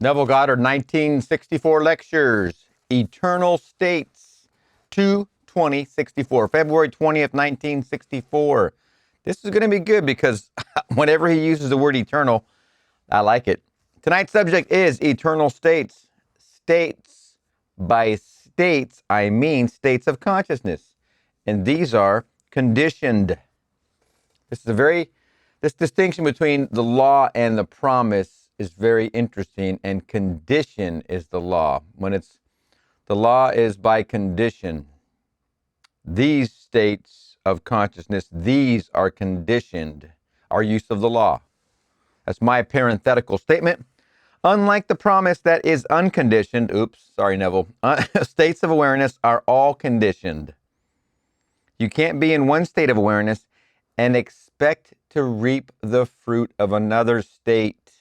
Neville Goddard, 1964 lectures, Eternal States, 2/20/64, February 20th, 1964. This is going to be good because whenever he uses the word eternal, I like it. Tonight's subject is eternal states. States. By states, I mean states of consciousness. And these are conditioned. This distinction between the law and the promise is very interesting, and condition is the law. The law is by condition. These states of consciousness, these are conditioned, our use of the law. That's my parenthetical statement. Unlike the promise that is unconditioned, oops, sorry, Neville, states of awareness are all conditioned. You can't be in one state of awareness and expect to reap the fruit of another state.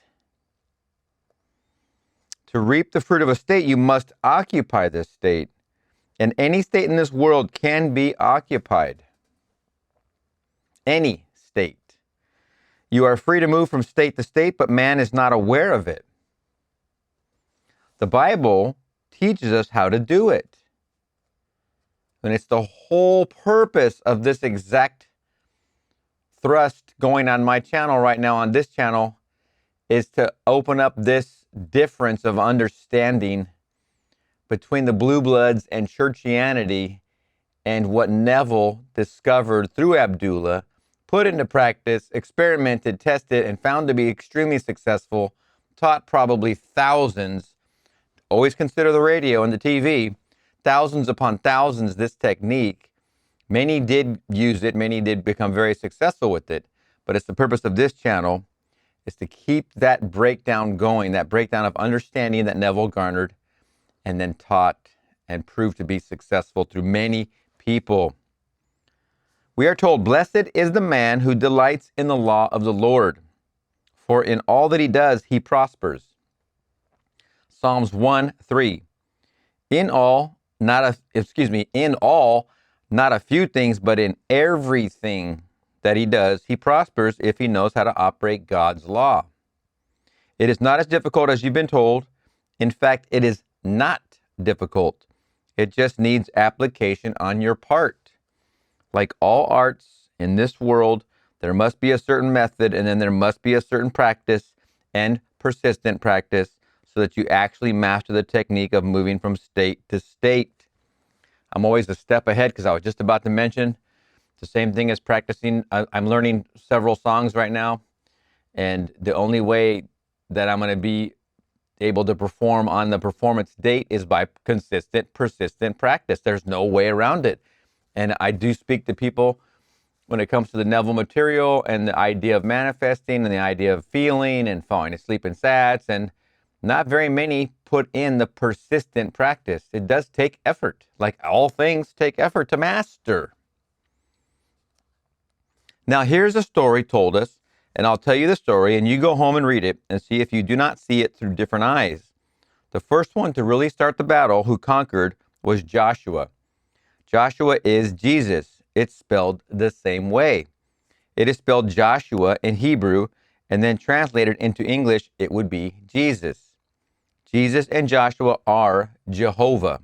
To reap the fruit of a state, you must occupy this state. And any state in this world can be occupied. Any state. You are free to move from state to state, but man is not aware of it. The Bible teaches us how to do it. And it's the whole purpose of this exact thrust going on my channel right now, on this channel, is to open up this difference of understanding between the blue bloods and churchianity and what Neville discovered through Abdullah, put into practice, experimented, tested, and found to be extremely successful, taught probably thousands. Always consider the radio and the TV. Thousands upon thousands, this technique. Many did use it. Many did become very successful with it. But it's the purpose of this channel is to keep that breakdown going, that breakdown of understanding that Neville garnered and then taught and proved to be successful through many people. We are told, "Blessed is the man who delights in the law of the Lord, for in all that he does, he prospers." Psalms 1:3. In all, not a few things, but in everything that he does, he prospers if he knows how to operate God's law. It is not as difficult as you've been told. In fact, it is not difficult. It just needs application on your part. Like all arts in this world, there must be a certain method, and then there must be a certain practice and persistent practice so that you actually master the technique of moving from state to state. I'm always a step ahead because I was just about to mention it's the same thing as practicing. I'm learning several songs right now, and the only way that I'm going to be able to perform on the performance date is by consistent, persistent practice. There's no way around it. And I do speak to people when it comes to the Neville material and the idea of manifesting and the idea of feeling and falling asleep in sats, and not very many put in the persistent practice. It does take effort. Like all things take effort to master. Now here's a story told us, and I'll tell you the story, and you go home and read it and see if you do not see it through different eyes. The first one to really start the battle, who conquered, was Joshua. Joshua is Jesus. It's spelled the same way. It is spelled Joshua in Hebrew, and then translated into English, it would be Jesus. Jesus and Joshua are Jehovah.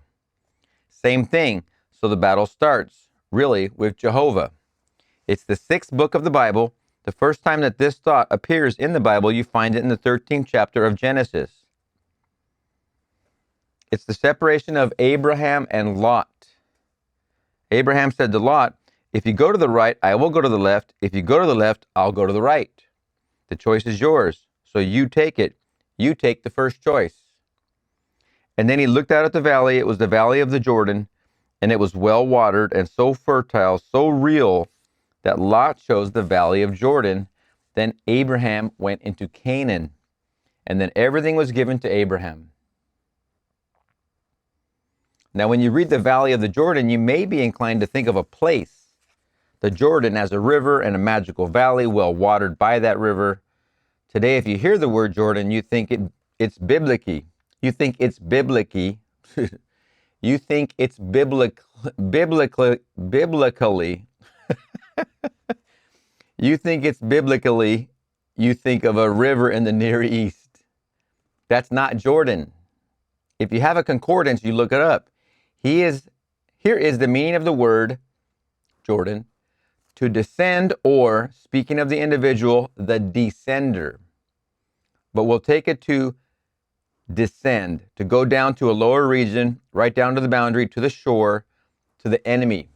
Same thing. So the battle starts, really, with Jehovah. It's the 6th book of the Bible. The first time that this thought appears in the Bible, you find it in the 13th chapter of Genesis. It's the separation of Abraham and Lot. Abraham said to Lot, "If you go to the right, I will go to the left. If you go to the left, I'll go to the right. The choice is yours, so you take it. You take the first choice." And then he looked out at the valley. It was the valley of the Jordan, and it was well watered and so fertile, so real, that Lot chose the valley of Jordan. Then Abraham went into Canaan, and then everything was given to Abraham. Now, when you read the valley of the Jordan, you may be inclined to think of a place, the Jordan, as a river and a magical valley well watered by that river. Today, if you hear the word Jordan, you think it's biblicky. You think it's biblicky. You think it's biblically. You think it's biblically. You think of a river in the Near East. That's not Jordan. If you have a concordance, you look it up. Here is the meaning of the word Jordan: to descend, or, speaking of the individual, the descender. But we'll take it to descend, to go down to a lower region, right down to the boundary, to the shore, to the enemy.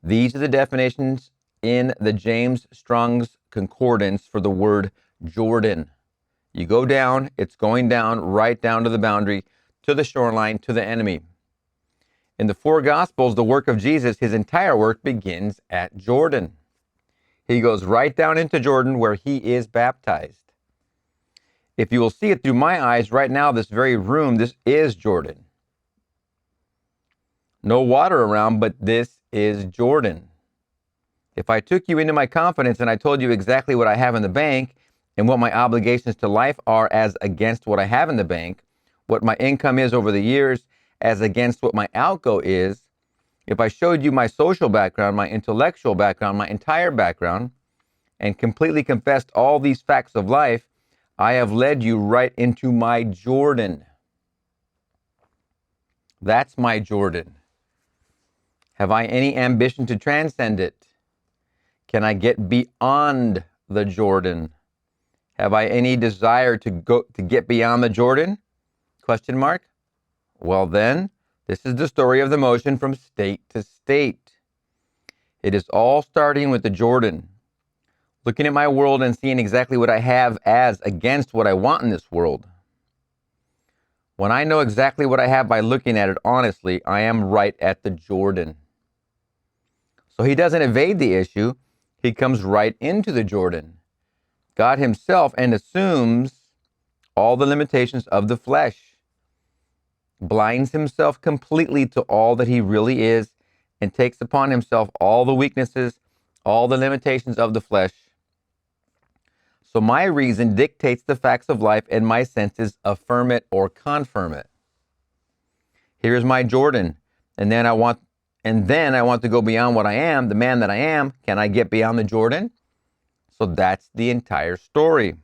These are the definitions in the James Strong's Concordance for the word Jordan. You go down, it's going down, right down to the boundary, to the shoreline, to the enemy. In the four Gospels, the work of Jesus, his entire work begins at Jordan. He goes right down into Jordan where he is baptized. If you will see it through my eyes right now, this very room, this is Jordan. No water around, but this is Jordan. If I took you into my confidence and I told you exactly what I have in the bank and what my obligations to life are as against what I have in the bank, what my income is over the years as against what my outgo is, if I showed you my social background, my intellectual background, my entire background, and completely confessed all these facts of life, I have led you right into my Jordan. That's my Jordan. Have I any ambition to transcend it? Can I get beyond the Jordan? Have I any desire to get beyond the Jordan? Question mark. Well then, this is the story of the motion from state to state. It is all starting with the Jordan. Looking at my world and seeing exactly what I have as against what I want in this world. When I know exactly what I have by looking at it honestly, I am right at the Jordan. So he doesn't evade the issue. He comes right into the Jordan. God himself, and assumes all the limitations of the flesh. Blinds himself completely to all that he really is, and takes upon himself all the weaknesses, all the limitations of the flesh. So my reason dictates the facts of life, and my senses affirm it or confirm it. Here's my Jordan, and then I want to go beyond what I am, the man that I am. Can I get beyond the Jordan? So that's the entire story.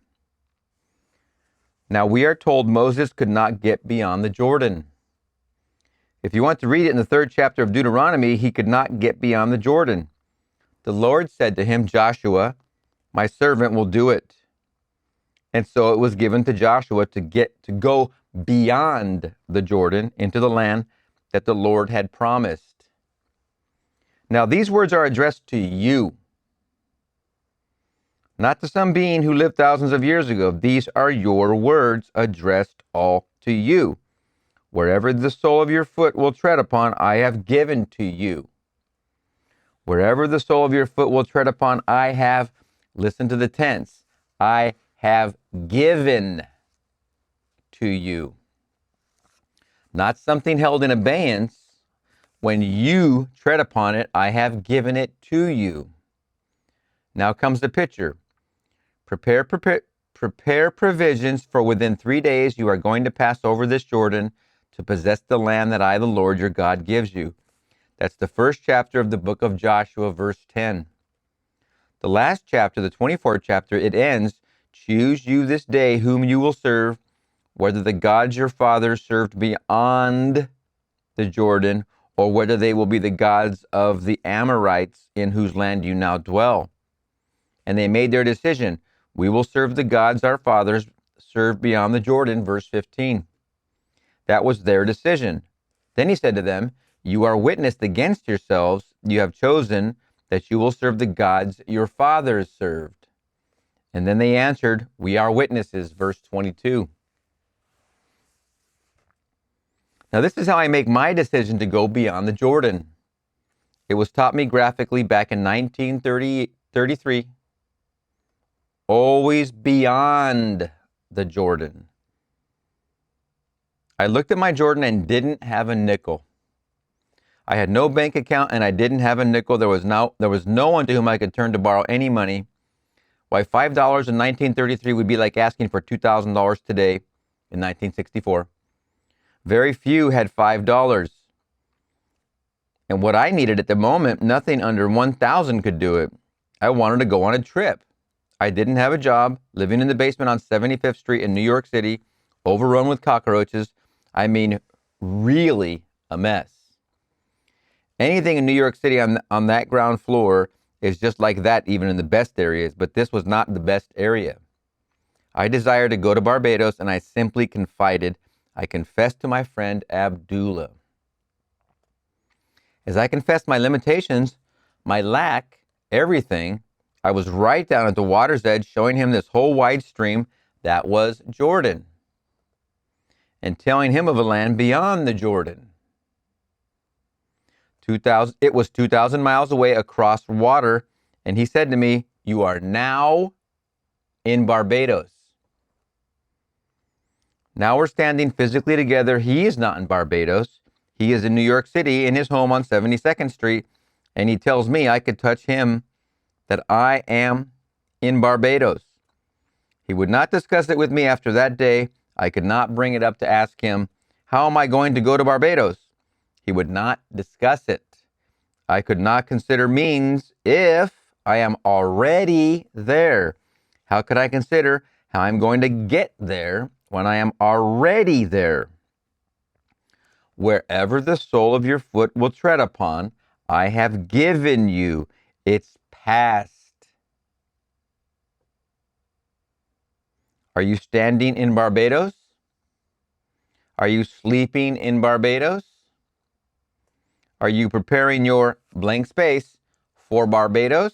Now we are told Moses could not get beyond the Jordan. If you want to read it in the 3rd chapter of Deuteronomy, he could not get beyond the Jordan. The Lord said to him, Joshua, my servant will do it. And so it was given to Joshua to go beyond the Jordan into the land that the Lord had promised. Now these words are addressed to you, not to some being who lived thousands of years ago. These are your words addressed all to you. Wherever the sole of your foot will tread upon, I have given to you. Wherever the sole of your foot will tread upon, I have, listen to the tense, I have given to you. Not something held in abeyance. When you tread upon it, I have given it to you. Now comes the picture. Prepare provisions, for within 3 days you are going to pass over this Jordan to possess the land that I, the Lord your God, gives you. That's the 1st chapter of the book of Joshua, verse 10. The last chapter, the 24th chapter, it ends, choose you this day whom you will serve, whether the gods your fathers served beyond the Jordan, or whether they will be the gods of the Amorites in whose land you now dwell. And they made their decision. We will serve the gods our fathers served beyond the Jordan, verse 15. That was their decision. Then he said to them, you are witnessed against yourselves. You have chosen that you will serve the gods your fathers served. And then they answered, we are witnesses, verse 22. Now this is how I make my decision to go beyond the Jordan. It was taught me graphically back in 1933. Always beyond the Jordan. I looked at my Jordan and didn't have a nickel. I had no bank account and I didn't have a nickel. There was no one to whom I could turn to borrow any money. Why, $5 in 1933 would be like asking for $2,000 today in 1964. Very few had $5. And what I needed at the moment, nothing under 1,000 could do it. I wanted to go on a trip. I didn't have a job, living in the basement on 75th Street in New York City, overrun with cockroaches. I mean, really a mess. Anything in New York City on that ground floor is just like that, even in the best areas, but this was not the best area. I desired to go to Barbados, and I simply confided. I confessed to my friend Abdullah. As I confessed my limitations, my lack, everything, I was right down at the water's edge, showing him this whole wide stream that was Jordan, and telling him of a land beyond the Jordan. It was 2,000 miles away across water, and he said to me, "You are now in Barbados." Now we're standing physically together. He is not in Barbados. He is in New York City in his home on 72nd Street, and he tells me I could touch him, that I am in Barbados. He would not discuss it with me after that day. I could not bring it up to ask him, how am I going to go to Barbados? He would not discuss it. I could not consider means if I am already there. How could I consider how I'm going to get there when I am already there? Wherever the sole of your foot will tread upon, I have given you. It's past. Are you standing in Barbados? Are you sleeping in Barbados? Are you preparing your blank space for Barbados?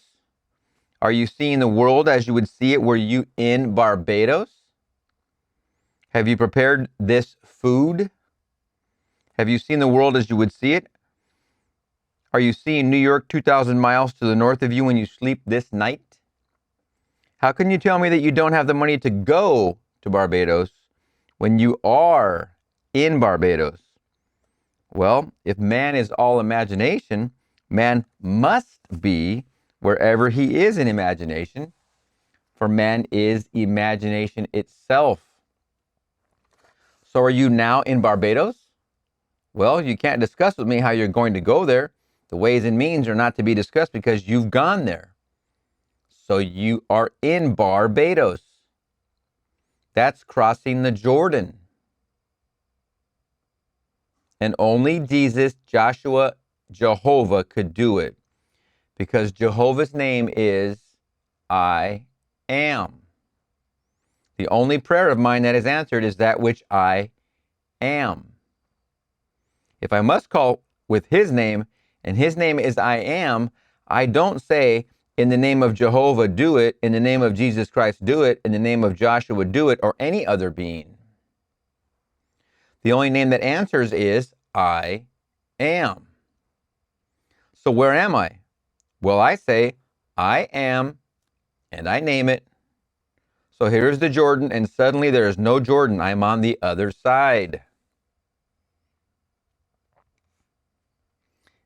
Are you seeing the world as you would see it were you in Barbados? Have you prepared this food? Have you seen the world as you would see it? Are you seeing New York 2,000 miles to the north of you when you sleep this night? How can you tell me that you don't have the money to go to Barbados when you are in Barbados? Well, if man is all imagination, man must be wherever he is in imagination, for man is imagination itself. So are you now in Barbados? Well, you can't discuss with me how you're going to go there. The ways and means are not to be discussed because you've gone there. So you are in Barbados. That's crossing the Jordan. And only Jesus, Joshua, Jehovah could do it. Because Jehovah's name is I am. The only prayer of mine that is answered is that which I am. If I must call with his name, and his name is I am, I don't say, in the name of Jehovah, do it. In the name of Jesus Christ, do it. In the name of Joshua, do it. Or any other being. The only name that answers is I am. So where am I? Well, I say, I am, and I name it. So here's the Jordan, and suddenly there is no Jordan. I'm on the other side.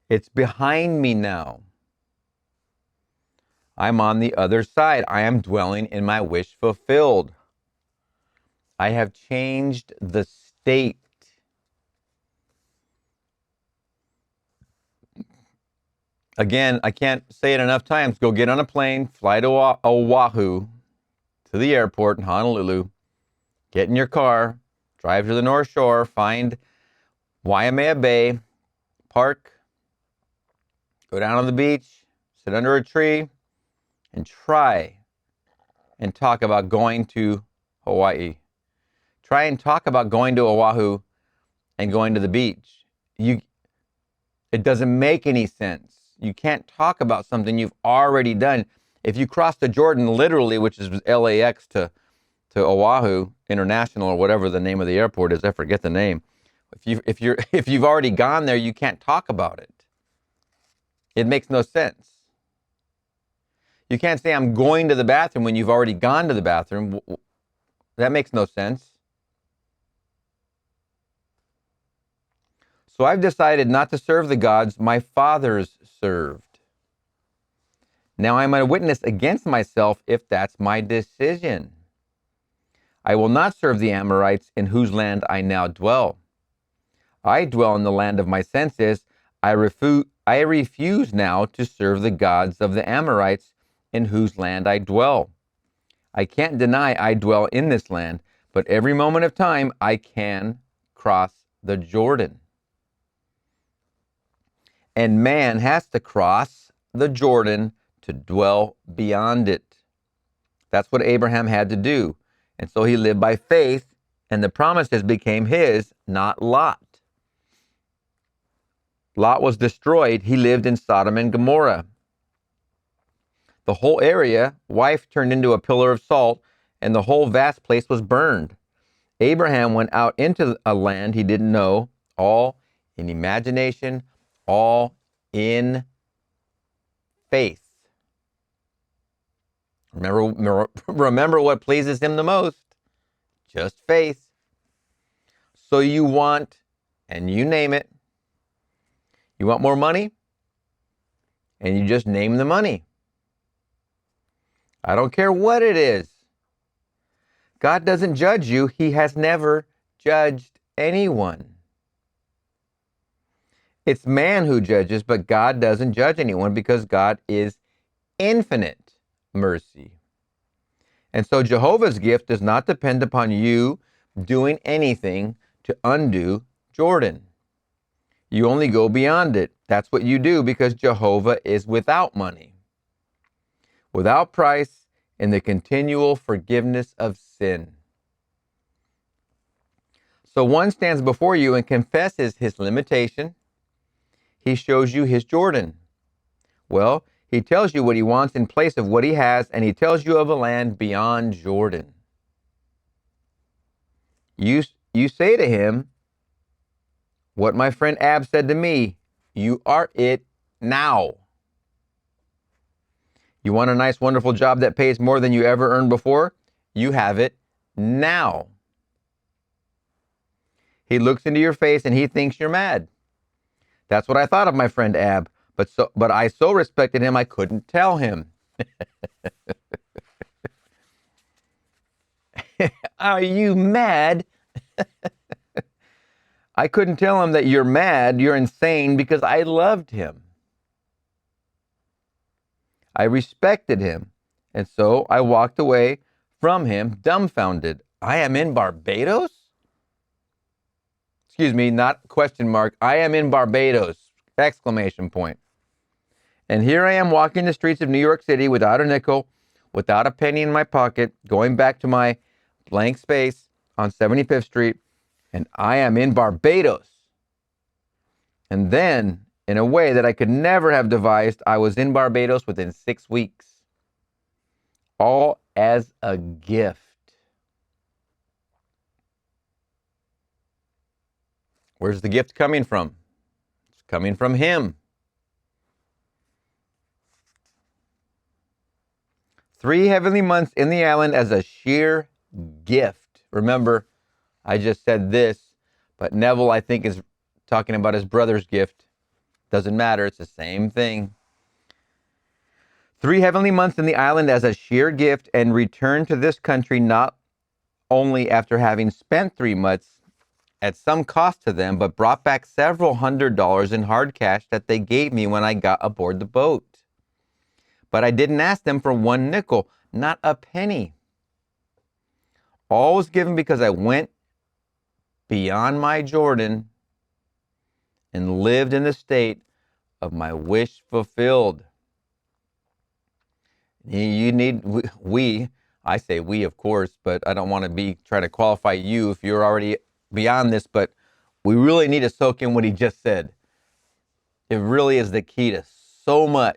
It's behind me now. I'm on the other side. I am dwelling in my wish fulfilled. I have changed the state. Again, I can't say it enough times. Go get on a plane, fly to Oahu, to the airport in Honolulu, get in your car, drive to the North Shore, find Waimea Bay, park, go down on the beach, sit under a tree, and try and talk about going to Hawaii. Try and talk about going to Oahu and going to the beach. It doesn't make any sense. You can't talk about something you've already done. If you cross the Jordan literally, which is LAX to Oahu International or whatever the name of the airport is, I forget the name. If you've already gone there, you can't talk about it. It makes no sense. You can't say I'm going to the bathroom when you've already gone to the bathroom. That makes no sense. So I've decided not to serve the gods my fathers served. Now I'm a witness against myself if that's my decision. I will not serve the Amorites in whose land I now dwell. I dwell in the land of my senses. I refuse now to serve the gods of the Amorites in whose land I dwell. I can't deny I dwell in this land, but every moment of time I can cross the Jordan. And man has to cross the Jordan to dwell beyond it. That's what Abraham had to do. And so he lived by faith, and the promises became his, not Lot. Lot was destroyed. He lived in Sodom and Gomorrah. The whole area, wife turned into a pillar of salt, and the whole vast place was burned. Abraham went out into a land he didn't know, all in imagination, all in faith. Remember what pleases him the most? Just faith. So you want, and you name it, you want more money, and you just name the money. I don't care what it is. God doesn't judge you. He has never judged anyone. It's man who judges, but God doesn't judge anyone because God is infinite mercy. And so Jehovah's gift does not depend upon you doing anything to undo Jordan. You only go beyond it. That's what you do because Jehovah is without money, without price, in the continual forgiveness of sin. So one stands before you and confesses his limitation. He shows you his Jordan. Well, he tells you what he wants in place of what he has, and he tells you of a land beyond Jordan. You say to him what my friend Ab said to me, you are it now. You want a nice, wonderful job that pays more than you ever earned before? You have it now. He looks into your face and he thinks you're mad. That's what I thought of my friend Ab, but I so respected him I couldn't tell him. Are you mad? I couldn't tell him that you're mad, you're insane, because I loved him. I respected him, and so I walked away from him dumbfounded. I am in Barbados? Excuse me, not question mark. I am in Barbados! Exclamation point. And here I am walking the streets of New York City without a nickel, without a penny in my pocket, going back to my blank space on 75th Street, and I am in Barbados. And then, in a way that I could never have devised, I was in Barbados within 6 weeks. All as a gift. Where's the gift coming from? It's coming from him. 3 heavenly months in the island as a sheer gift. Remember, I just said this, but Neville, I think, is talking about his brother's gift. Doesn't matter. It's the same thing. 3 heavenly months in the island as a sheer gift, and returned to this country not only after having spent 3 months at some cost to them, but brought back several $100s in hard cash that they gave me when I got aboard the boat. But I didn't ask them for 1 nickel, not a penny. All was given because I went beyond my Jordan and lived in the state of my wish fulfilled. You need, I say we, of course, but I don't want to trying to qualify you if you're already beyond this, but we really need to soak in what he just said. It really is the key to so much.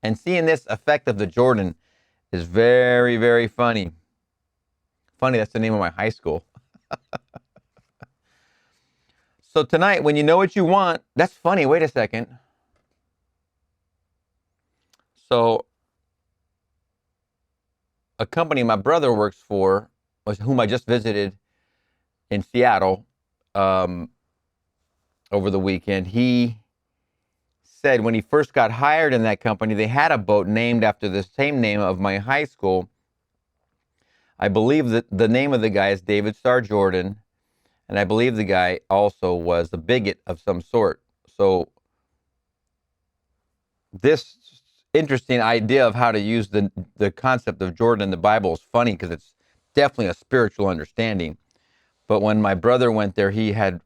And seeing this effect of the Jordan is very, very funny. Funny, that's the name of my high school. So tonight, when you know what you want, that's funny. Wait a second. So a company my brother works for, whom I just visited in Seattle over the weekend, he said when he first got hired in that company, they had a boat named after the same name of my high school. I believe that the name of the guy is David Starr Jordan, and I believe the guy also was a bigot of some sort. So this interesting idea of how to use the concept of Jordan in the Bible is funny because it's definitely a spiritual understanding. But when my brother went there, he had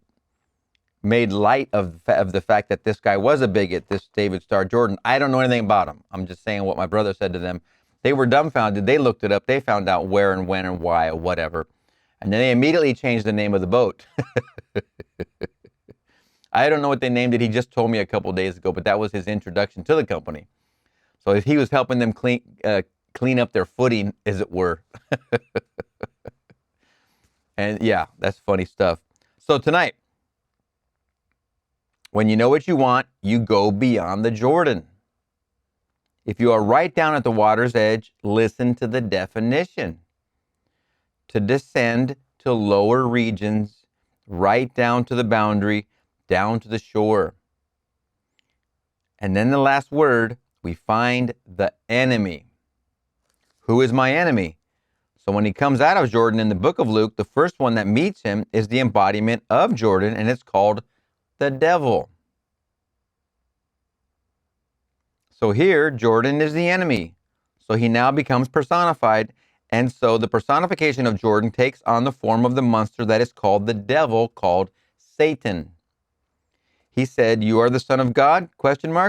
made light of the fact that this guy was a bigot, this David Starr Jordan. I don't know anything about him. I'm just saying what my brother said to them. They were dumbfounded. They looked it up. They found out where and when and why or whatever. And then they immediately changed the name of the boat. I don't know what they named it. He just told me a couple days ago, but that was his introduction to the company. So if he was helping them clean up their footing, as it were. And yeah, that's funny stuff. So tonight, when you know what you want, you go beyond the Jordan. If you are right down at the water's edge, listen to the definition. To descend to lower regions, right down to the boundary, down to the shore. And then the last word, we find the enemy. Who is my enemy? So when he comes out of Jordan in the book of Luke, the first one that meets him is the embodiment of Jordan, and it's called the devil. So here, Jordan is the enemy. So he now becomes personified. And so the personification of Jordan takes on the form of the monster that is called the devil, called Satan. He said, "You are the Son of God?" ?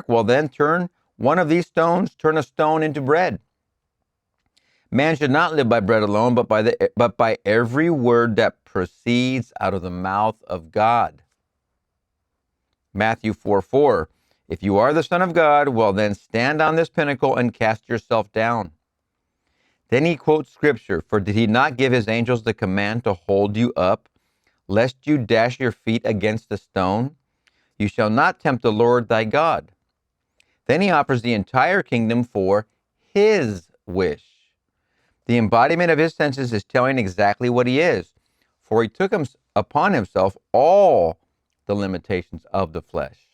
Well, then turn one of these stones, turn a stone into bread. Man should not live by bread alone, but by every word that proceeds out of the mouth of God. Matthew 4:4. If you are the Son of God, well, then stand on this pinnacle and cast yourself down. Then he quotes scripture, "For did he not give his angels the command to hold you up, lest you dash your feet against a stone? You shall not tempt the Lord thy God." Then he offers the entire kingdom for his wish. The embodiment of his senses is telling exactly what he is, for he took upon himself all the limitations of the flesh.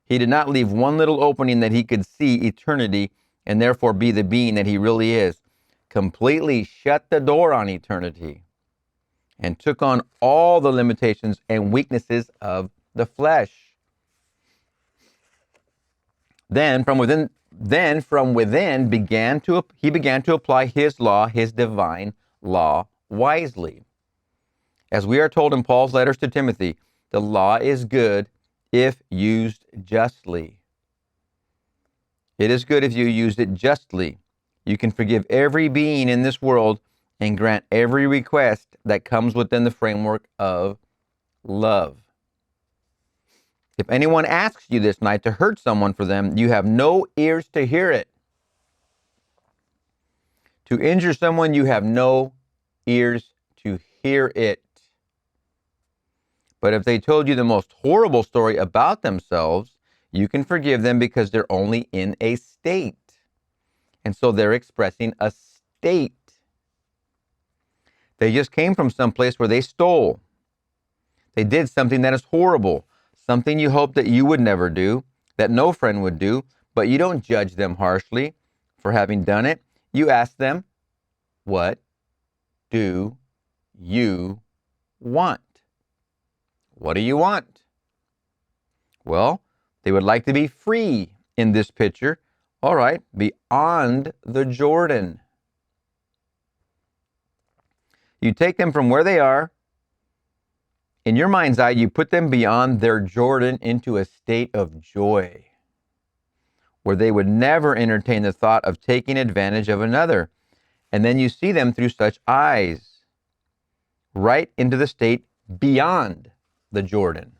He did not leave one little opening that he could see eternity and therefore be the being that he really is. Completely shut the door on eternity and took on all the limitations and weaknesses of the flesh. Then from within he began to apply his law, his divine law, wisely. As we are told in Paul's letters to Timothy, the law is good if used justly. It is good if you used it justly. You can forgive every being in this world and grant every request that comes within the framework of love. If anyone asks you this night to hurt someone for them, you have no ears to hear it. To injure someone, you have no ears to hear it. But if they told you the most horrible story about themselves, you can forgive them because they're only in a state. And so they're expressing a state. They just came from someplace where they stole. They did something that is horrible, something you hope that you would never do, that no friend would do, but you don't judge them harshly for having done it. You ask them, what do you want? What do you want? Well, they would like to be free in this picture. All right, beyond the Jordan. You take them from where they are. In your mind's eye, you put them beyond their Jordan into a state of joy, where they would never entertain the thought of taking advantage of another. And then you see them through such eyes, right into the state beyond the Jordan.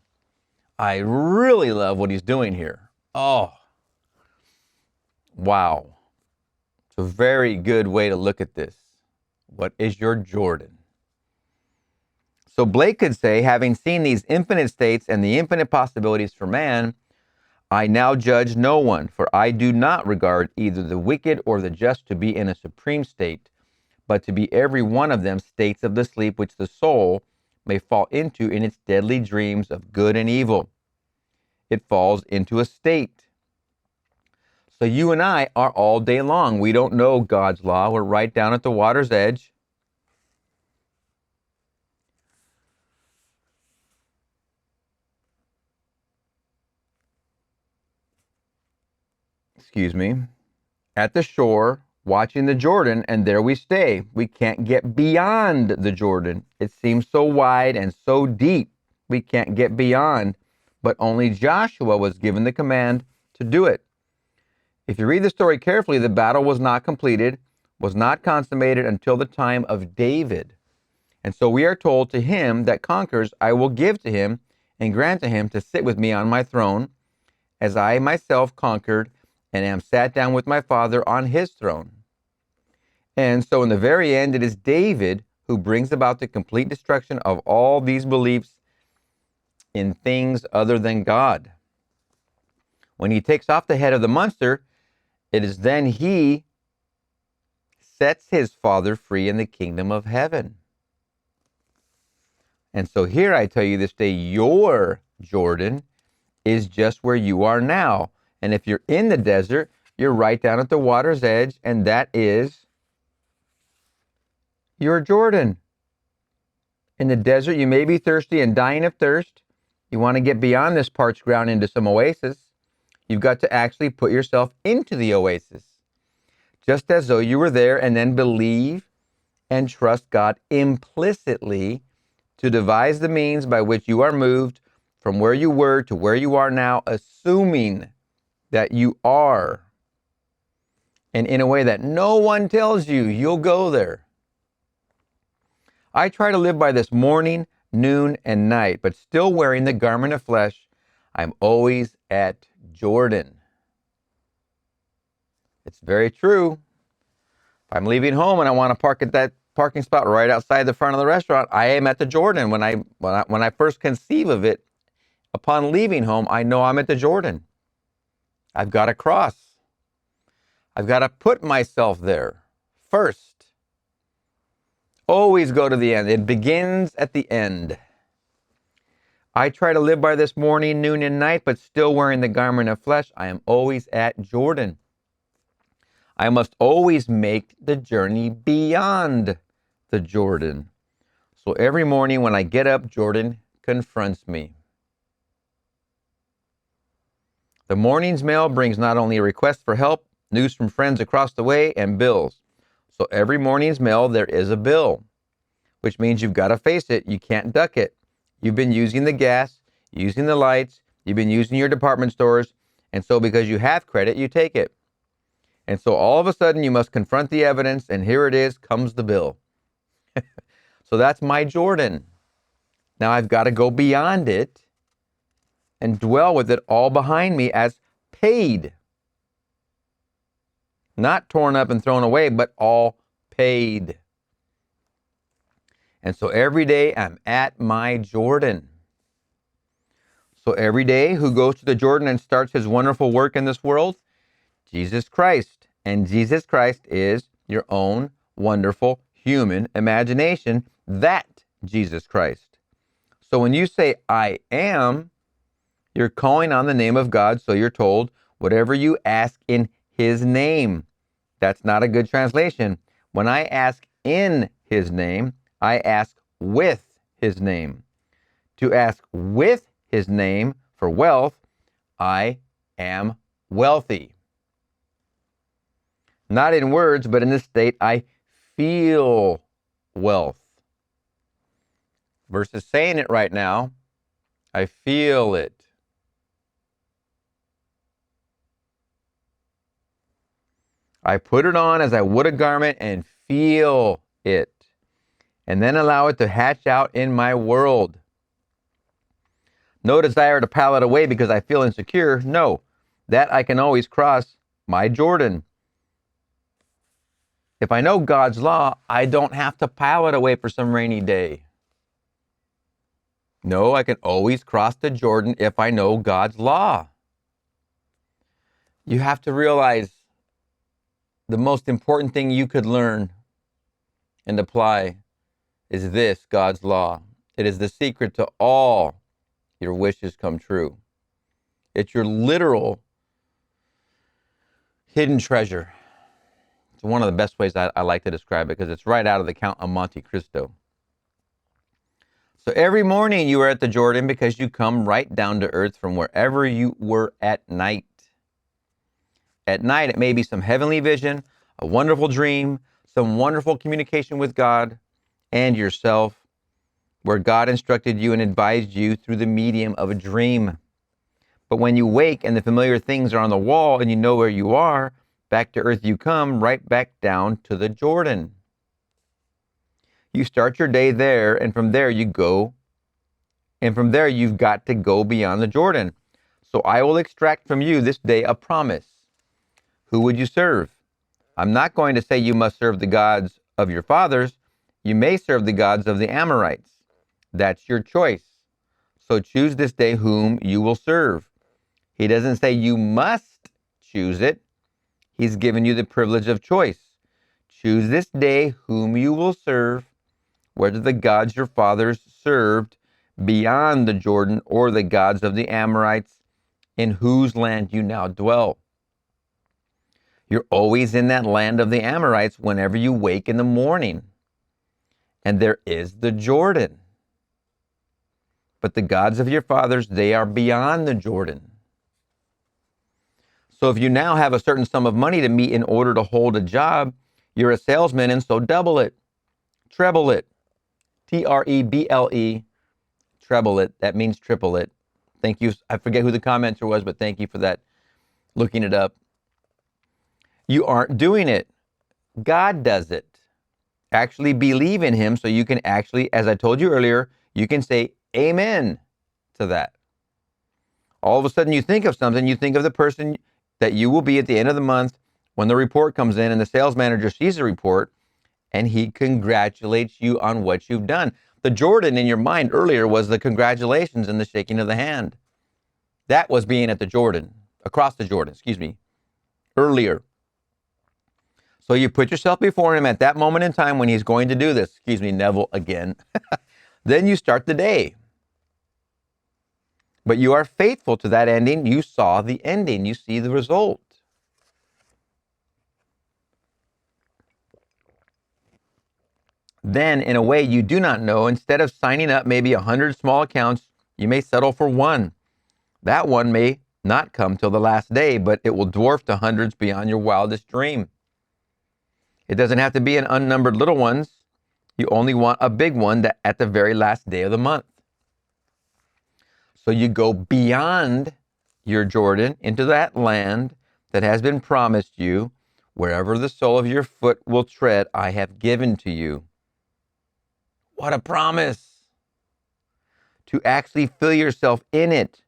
I really love what he's doing here. Oh, wow. It's a very good way to look at this. What is your Jordan? So Blake could say, having seen these infinite states and the infinite possibilities for man, I now judge no one, for I do not regard either the wicked or the just to be in a supreme state, but to be every one of them states of the sleep which the soul may fall into in its deadly dreams of good and evil. It falls into a state. So you and I are all day long. We don't know God's law. We're right down at the water's edge. at the shore, watching the Jordan, and there we stay. We can't get beyond the Jordan. It seems so wide and so deep. We can't get beyond, but only Joshua was given the command to do it. If you read the story carefully, the battle was not completed, was not consummated until the time of David. And so we are told, to him that conquers, I will give to him and grant to him to sit with me on my throne, as I myself conquered and am sat down with my Father on his throne. And so in the very end, it is David who brings about the complete destruction of all these beliefs in things other than God. When he takes off the head of the monster, it is then he sets his Father free in the kingdom of heaven. And so here I tell you this day, your Jordan is just where you are now. And if you're in the desert, you're right down at the water's edge, and that is your Jordan. In the desert, you may be thirsty and dying of thirst. You want to get beyond this parched ground into some oasis. You've got to actually put yourself into the oasis, just as though you were there, and then believe and trust God implicitly to devise the means by which you are moved from where you were to where you are now, assuming that you are, and in a way that no one tells you, you'll go there. I try to live by this morning, noon, and night, but still wearing the garment of flesh, I'm always at Jordan. It's very true. If I'm leaving home and I want to park at that parking spot right outside the front of the restaurant, I am at the Jordan. When I first conceive of it, upon leaving home, I know I'm at the Jordan. I've got to cross. I've got to put myself there first. Always go to the end. It begins at the end. I try to live by this morning, noon, and night, but still wearing the garment of flesh, I am always at Jordan. I must always make the journey beyond the Jordan. So every morning when I get up, Jordan confronts me. The morning's mail brings not only a request for help, news from friends across the way, and bills. So every morning's mail, there is a bill, which means you've got to face it. You can't duck it. You've been using the gas, using the lights, you've been using your department stores, and so because you have credit, you take it. And so all of a sudden you must confront the evidence, and here it is, comes the bill. So that's my Jordan. Now I've got to go beyond it and dwell with it all behind me as paid. Not torn up and thrown away, but all paid. And so every day I'm at my Jordan. So every day, who goes to the Jordan and starts his wonderful work in this world? Jesus Christ. And Jesus Christ is your own wonderful human imagination, that Jesus Christ. So when you say, I am, you're calling on the name of God, so you're told, whatever you ask in his name. That's not a good translation. When I ask in his name, I ask with his name. To ask with his name for wealth, I am wealthy. Not in words, but in this state, I feel wealth. Versus saying it right now, I feel it. I put it on as I would a garment and feel it, and then allow it to hatch out in my world. No desire to pile it away because I feel insecure. No, that I can always cross my Jordan. If I know God's law, I don't have to pile it away for some rainy day. No, I can always cross the Jordan if I know God's law. You have to realize the most important thing you could learn and apply is this, God's law. It is the secret to all your wishes come true. It's your literal hidden treasure. It's one of the best ways I like to describe it because it's right out of the Count of Monte Cristo. So every morning you are at the Jordan because you come right down to earth from wherever you were at night. At night, it may be some heavenly vision, a wonderful dream, some wonderful communication with God and yourself, where God instructed you and advised you through the medium of a dream. But when you wake and the familiar things are on the wall and you know where you are, back to earth you come, right back down to the Jordan. You start your day there, and from there you go. And from there you've got to go beyond the Jordan. So I will extract from you this day a promise. Who would you serve? I'm not going to say you must serve the gods of your fathers. You may serve the gods of the Amorites. That's your choice. So choose this day whom you will serve. He doesn't say you must choose it. He's given you the privilege of choice. Choose this day whom you will serve, whether the gods your fathers served beyond the Jordan or the gods of the Amorites in whose land you now dwell. You're always in that land of the Amorites whenever you wake in the morning. And there is the Jordan. But the gods of your fathers, they are beyond the Jordan. So if you now have a certain sum of money to meet in order to hold a job, you're a salesman, and so double it, treble it, Treble, treble it. That means triple it. Thank you. I forget who the commenter was, but thank you for that, looking it up. You aren't doing it. God does it. Actually believe in him so you can actually, as I told you earlier, you can say amen to that. All of a sudden you think of something, you think of the person that you will be at the end of the month when the report comes in and the sales manager sees the report and he congratulates you on what you've done. The Jordan in your mind earlier was the congratulations and the shaking of the hand. That was being at the Jordan, across the Jordan, earlier. So you put yourself before him at that moment in time when he's going to do this. Neville again. Then you start the day. But you are faithful to that ending. You saw the ending. You see the result. Then, in a way you do not know, instead of signing up maybe 100 small accounts, you may settle for one. That one may not come till the last day, but it will dwarf to hundreds beyond your wildest dream. It doesn't have to be an unnumbered little ones. You only want a big one that at the very last day of the month. So you go beyond your Jordan into that land that has been promised you. Wherever the sole of your foot will tread, I have given to you. What a promise! To actually feel yourself in it.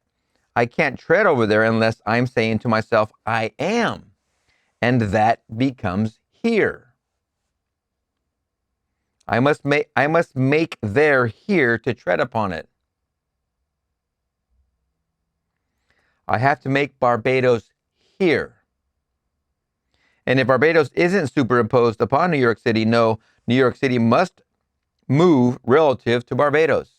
I can't tread over there unless I'm saying to myself, I am. And that becomes here. I must make there here to tread upon it. I have to make Barbados here. And if Barbados isn't superimposed upon New York City, no, New York City must move relative to Barbados.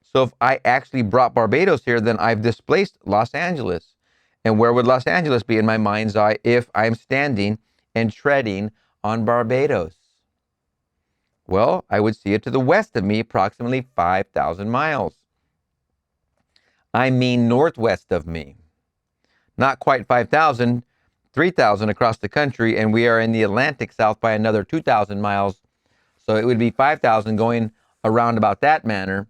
So if I actually brought Barbados here, then I've displaced Los Angeles. And where would Los Angeles be in my mind's eye if I'm standing and treading on Barbados? Well, I would see it to the west of me, approximately 5,000 miles. I mean northwest of me. Not quite 5,000, 3,000 across the country, and we are in the Atlantic south by another 2,000 miles. So it would be 5,000 going around about that manner,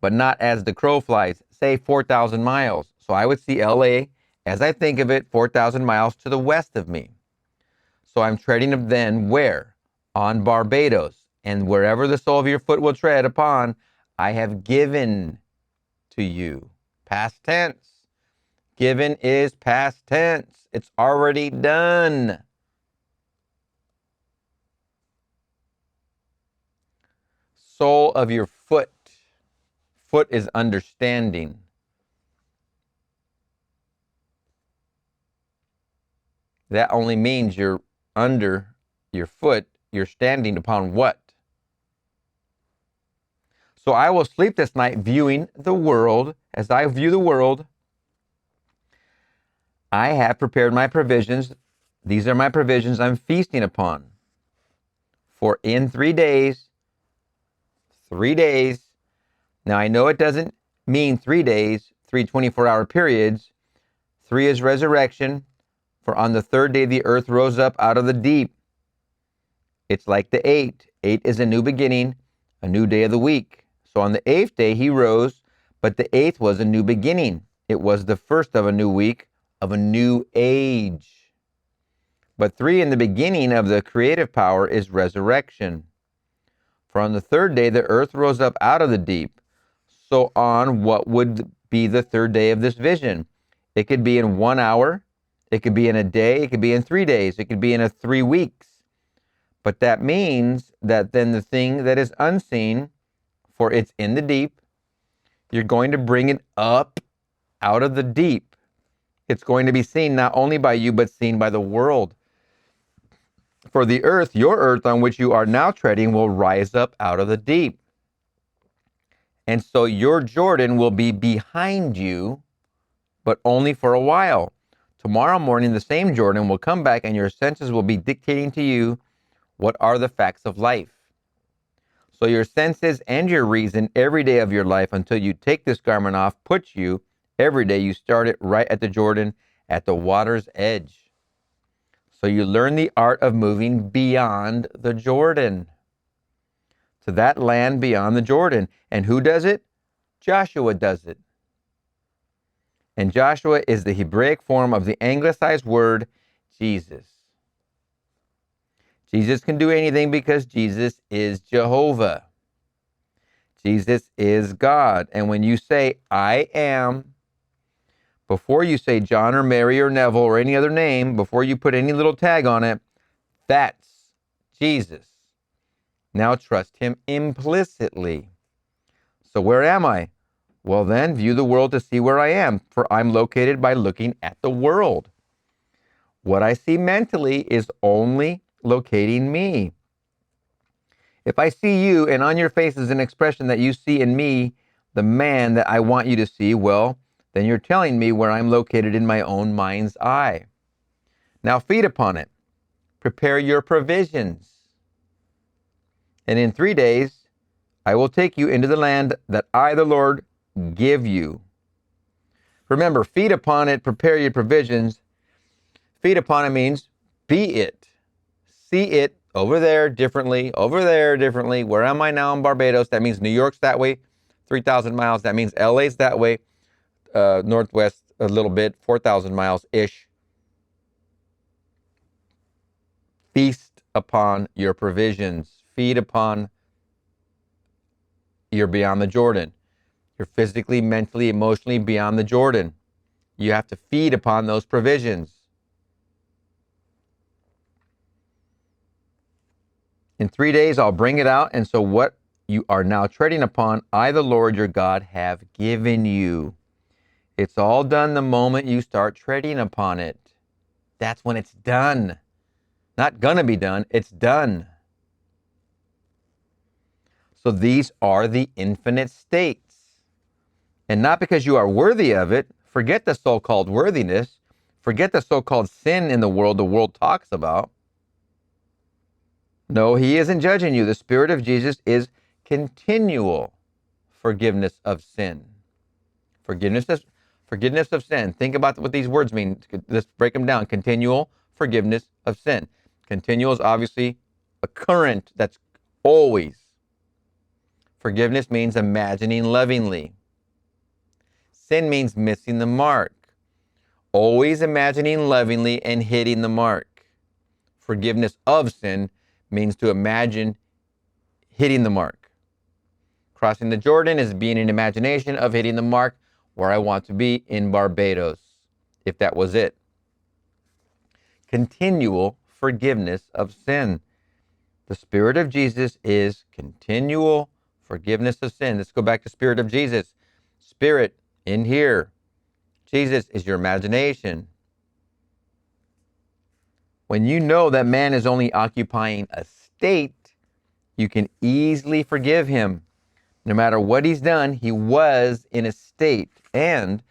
but not as the crow flies, say 4,000 miles. So I would see LA, as I think of it, 4,000 miles to the west of me. So I'm treading then where? On Barbados. And wherever the sole of your foot will tread upon, I have given to you. Past tense. Given is past tense. It's already done. Sole of your foot. Foot is understanding. That only means you're under your foot. You're standing upon what? So I will sleep this night viewing the world. As I view the world, I have prepared my provisions. These are my provisions I'm feasting upon. For in 3 days, now I know it doesn't mean 3 days, 3 24-hour periods. 3 is resurrection. For on the third day the earth rose up out of the deep. It's like the 8. 8 is a new beginning, a new day of the week. So on the 8th day he rose, but the 8th was a new beginning. It was the first of a new week, of a new age. But 3 in the beginning of the creative power is resurrection. For on the third day the earth rose up out of the deep. So on what would be the third day of this vision? It could be in 1 hour, it could be in a day, it could be in 3 days, it could be in 3 weeks. But that means that then the thing that is unseen, for it's in the deep, you're going to bring it up out of the deep. It's going to be seen not only by you, but seen by the world. For the earth, your earth on which you are now treading, will rise up out of the deep. And so your Jordan will be behind you, but only for a while. Tomorrow morning, the same Jordan will come back and your senses will be dictating to you what are the facts of life. So your senses and your reason every day of your life until you take this garment off puts you, every day you start it right at the Jordan, at the water's edge. So you learn the art of moving beyond the Jordan, to that land beyond the Jordan. And who does it? Joshua does it. And Joshua is the Hebraic form of the anglicized word Jesus. Jesus can do anything because Jesus is Jehovah. Jesus is God. And when you say, I am, before you say John or Mary or Neville or any other name, before you put any little tag on it, that's Jesus. Now trust him implicitly. So where am I? Well then, view the world to see where I am, for I'm located by looking at the world. What I see mentally is only locating me. If I see you and on your face is an expression that you see in me the man that I want you to see, well, then you're telling me where I'm located in my own mind's eye. Now feed upon it. Prepare your provisions. And in 3 days, I will take you into the land that I, the Lord, give you. Remember, feed upon it, prepare your provisions. Feed upon it means be it. See it over there differently, over there differently. Where am I now in Barbados? That means New York's that way, 3,000 miles. That means LA's that way, northwest a little bit, 4,000 miles-ish. Feast upon your provisions. Feed upon you're beyond the Jordan. You're physically, mentally, emotionally beyond the Jordan. You have to feed upon those provisions. In 3 days, I'll bring it out. And so what you are now treading upon, I, the Lord your God, have given you. It's all done the moment you start treading upon it. That's when it's done. Not gonna be done, it's done. So these are the infinite states. And not because you are worthy of it. Forget the so-called worthiness. Forget the so-called sin in the world talks about. No, he isn't judging you. The Spirit of Jesus is continual forgiveness of sin. Forgiveness of sin. Think about what these words mean. Let's break them down. Continual forgiveness of sin. Continual is obviously a current that's always. Forgiveness means imagining lovingly. Sin means missing the mark. Always imagining lovingly and hitting the mark. Forgiveness of sin means to imagine hitting the mark. Crossing the Jordan is being an imagination of hitting the mark where I want to be in Barbados, if that was it. Continual forgiveness of sin. The Spirit of Jesus is continual forgiveness of sin. Let's go back to Spirit of Jesus. Spirit in here. Jesus is your imagination. When you know that man is only occupying a state, you can easily forgive him. No matter what he's done, he was in a state. And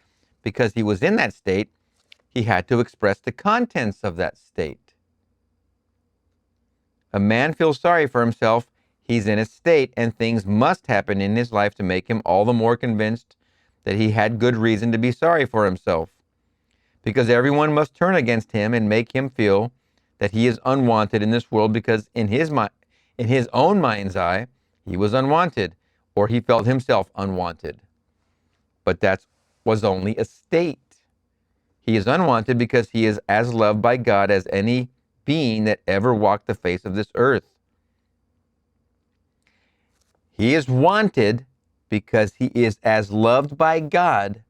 because he was in that state, he had to express the contents of that state. A man feels sorry for himself. He's in a state, and things must happen in his life to make him all the more convinced that he had good reason to be sorry for himself. because everyone must turn against him and make him feel that he is unwanted in this world, because in his own mind's eye, he was unwanted, or he felt himself unwanted. But that was only a state. He is unwanted because he is as loved by God as any being that ever walked the face of this earth. He is wanted because he is as loved by God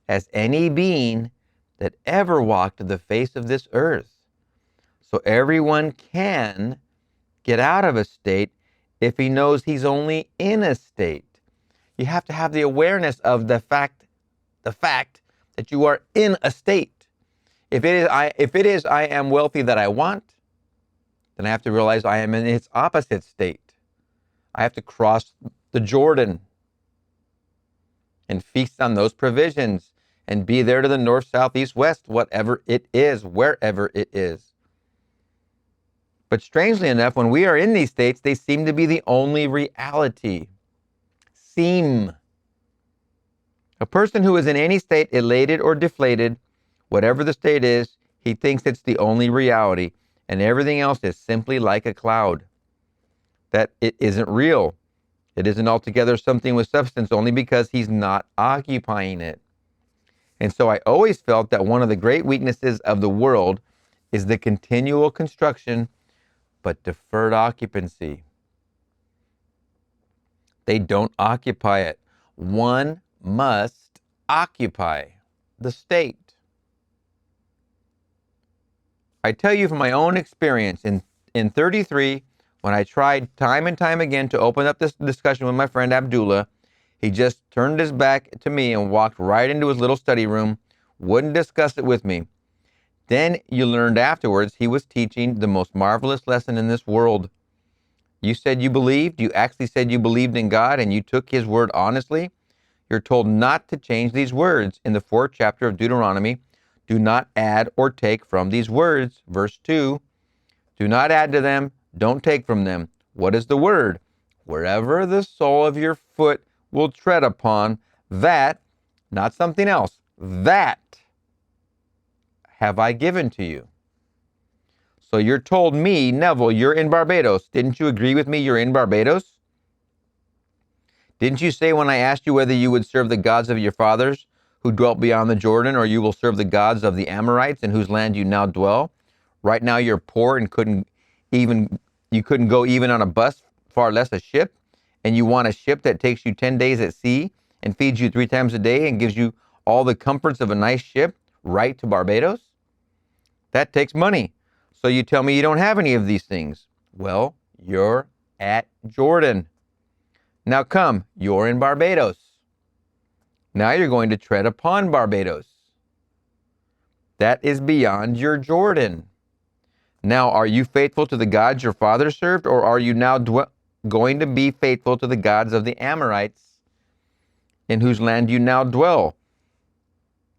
as any being that ever walked the face of this earth. So everyone can get out of a state if he knows he's only in a state. You have to have the awareness of the fact that you are in a state. If it is I am wealthy that I want, then I have to realize I am in its opposite state. I have to cross the Jordan and feast on those provisions and be there to the north, south, east, west, whatever it is, wherever it is. But strangely enough, when we are in these states, they seem to be the only reality. A person who is in any state, elated or deflated, whatever the state is, he thinks it's the only reality, and everything else is simply like a cloud. That it isn't real. It isn't altogether something with substance, only because he's not occupying it. And so I always felt that one of the great weaknesses of the world is the continual construction, but deferred occupancy. They don't occupy it. One must occupy the state. I tell you from my own experience, in 33, when I tried time and time again to open up this discussion with my friend Abdullah, he just turned his back to me and walked right into his little study room, wouldn't discuss it with me. Then you learned afterwards he was teaching the most marvelous lesson in this world. You said you believed, you actually said you believed in God, and you took his word honestly. You're told not to change these words. In the 4th chapter of Deuteronomy, do not add or take from these words. Verse 2, do not add to them, don't take from them. What is the word? Wherever the sole of your foot will tread upon, that, not something else, that have I given to you. So you're told me, Neville, you're in Barbados. Didn't you agree with me you're in Barbados? Didn't you say when I asked you whether you would serve the gods of your fathers who dwelt beyond the Jordan, or you will serve the gods of the Amorites in whose land you now dwell? Right now you're poor and couldn't go even on a bus, far less a ship, and you want a ship that takes you 10 days at sea and feeds you 3 times a day and gives you all the comforts of a nice ship right to Barbados? That takes money. So you tell me you don't have any of these things. Well, you're at Jordan. Now come, you're in Barbados. Now you're going to tread upon Barbados. That is beyond your Jordan. Now, are you faithful to the gods your father served, or are you now going to be faithful to the gods of the Amorites in whose land you now dwell?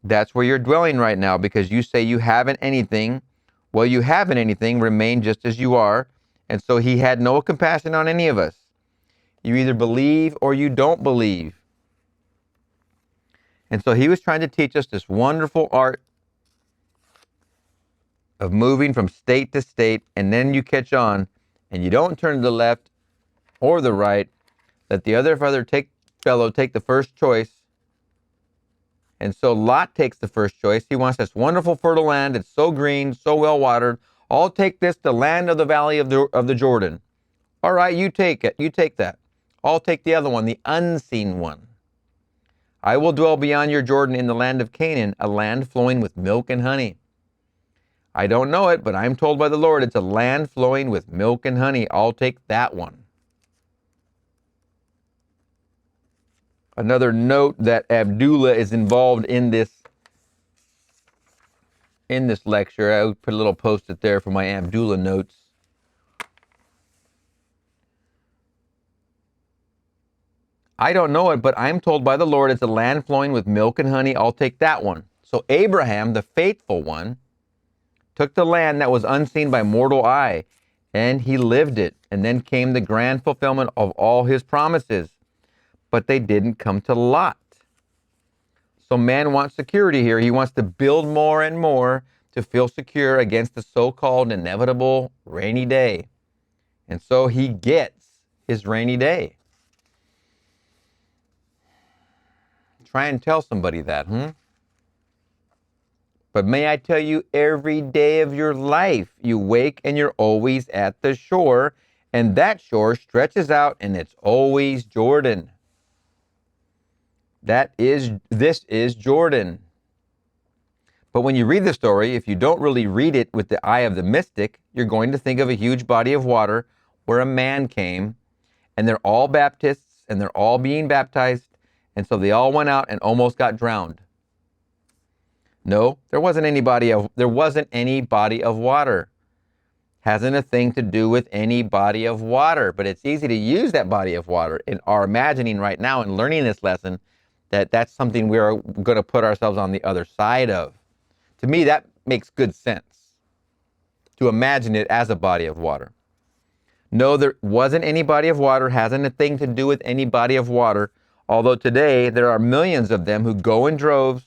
That's where you're dwelling right now, because you say you haven't anything. Well, you haven't anything. Remain just as you are. And so he had no compassion on any of us. You either believe or you don't believe. And so he was trying to teach us this wonderful art of moving from state to state, and then you catch on, and you don't turn to the left or the right. Let the other fellow take the first choice. And so Lot takes the first choice. He wants this wonderful fertile land. It's so green, so well watered. I'll take this, the land of the valley of the Jordan. All right, you take it. You take that. I'll take the other one, the unseen one. I will dwell beyond your Jordan in the land of Canaan, a land flowing with milk and honey. I don't know it, but I'm told by the Lord it's a land flowing with milk and honey. I'll take that one. Another note that Abdullah is involved in this lecture. I put a little post-it there for my Abdullah notes. I don't know it, but I'm told by the Lord it's a land flowing with milk and honey. I'll take that one. So Abraham, the faithful one, took the land that was unseen by mortal eye, and he lived it. And then came the grand fulfillment of all his promises. But they didn't come to Lot. So man wants security here. He wants to build more and more to feel secure against the so-called inevitable rainy day. And so he gets his rainy day. Try and tell somebody that, But may I tell you, every day of your life, you wake and you're always at the shore, and that shore stretches out and it's always Jordan. This is Jordan. But when you read the story, if you don't really read it with the eye of the mystic, you're going to think of a huge body of water where a man came, and they're all Baptists, and they're all being baptized, and so they all went out and almost got drowned. No, there wasn't any body of water. Hasn't a thing to do with any body of water, but it's easy to use that body of water in our imagining right now and learning this lesson that's something we're going to put ourselves on the other side of. To me, that makes good sense, to imagine it as a body of water. No, there wasn't any body of water, hasn't a thing to do with any body of water, although today there are millions of them who go in droves.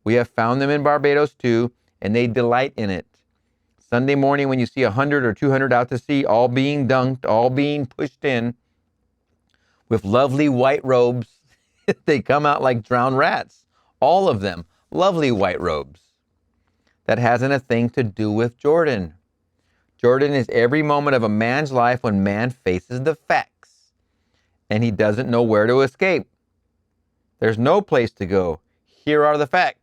We have found them in Barbados too, and they delight in it. Sunday morning when you see 100 or 200 out to sea, all being dunked, all being pushed in, with lovely white robes, they come out like drowned rats. All of them, lovely white robes. That hasn't a thing to do with Jordan. Jordan is every moment of a man's life when man faces the facts, and he doesn't know where to escape. There's no place to go. Here are the facts.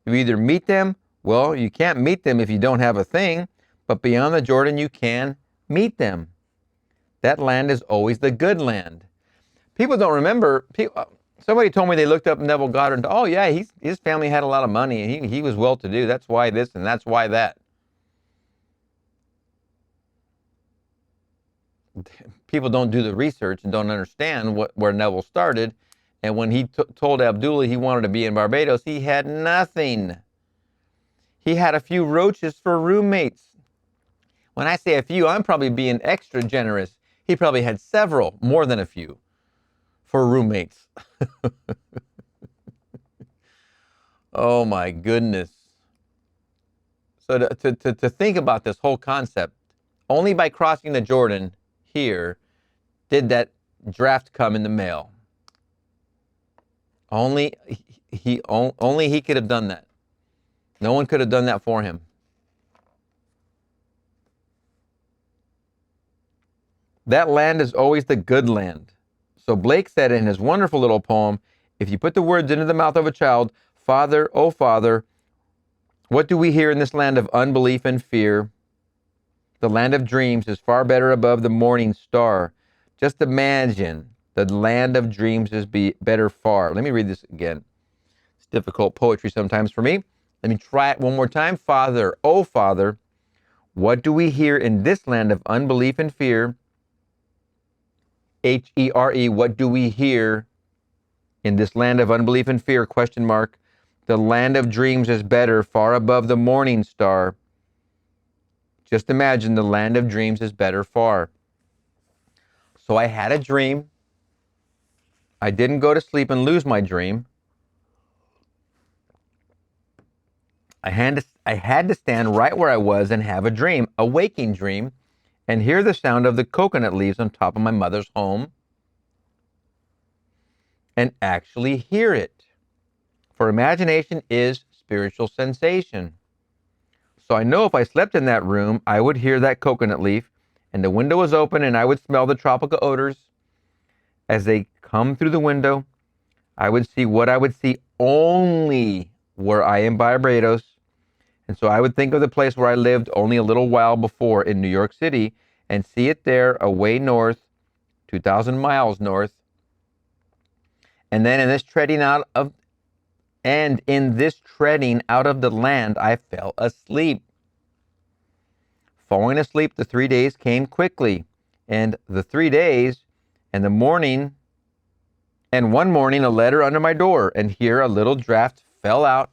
You either meet them. Well, you can't meet them if you don't have a thing, but beyond the Jordan, you can meet them. That land is always the good land. People don't remember. Somebody told me they looked up Neville Goddard and, oh yeah, his family had a lot of money. He was well-to-do. That's why this and that's why that. People don't do the research and don't understand where Neville started. And when he told Abdullah he wanted to be in Barbados, he had nothing. He had a few roaches for roommates. When I say a few, I'm probably being extra generous. He probably had several, more than a few, for roommates. Oh my goodness. So to think about this whole concept, only by crossing the Jordan here did that draft come in the mail. Only he could have done that. No one could have done that for him. That land is always the good land. So Blake said in his wonderful little poem, if you put the words into the mouth of a child, Father, oh Father, what do we hear in this land of unbelief and fear? The land of dreams is far better above the morning star. Just imagine the land of dreams is better far. Let me read this again. It's difficult poetry sometimes for me. Let me try it one more time. Father, oh Father, what do we hear in this land of unbelief and fear? H-E-R-E, what do we hear in this land of unbelief and fear? Question mark. The land of dreams is better, far above the morning star. Just imagine the land of dreams is better far. So I had a dream. I didn't go to sleep and lose my dream. I had to stand right where I was and have a dream, a waking dream, and hear the sound of the coconut leaves on top of my mother's home and actually hear it. For imagination is spiritual sensation. So I know if I slept in that room, I would hear that coconut leaf, and the window was open, and I would smell the tropical odors as they come through the window. I would see what I would see only were I in Barbados. And so I would think of the place where I lived only a little while before in New York City and see it there away north, 2,000 miles north. And then in this treading out of the land, I fell asleep. Falling asleep, the 3 days came quickly. And the 3 days and the morning, and one morning, a letter under my door, and here a little draft fell out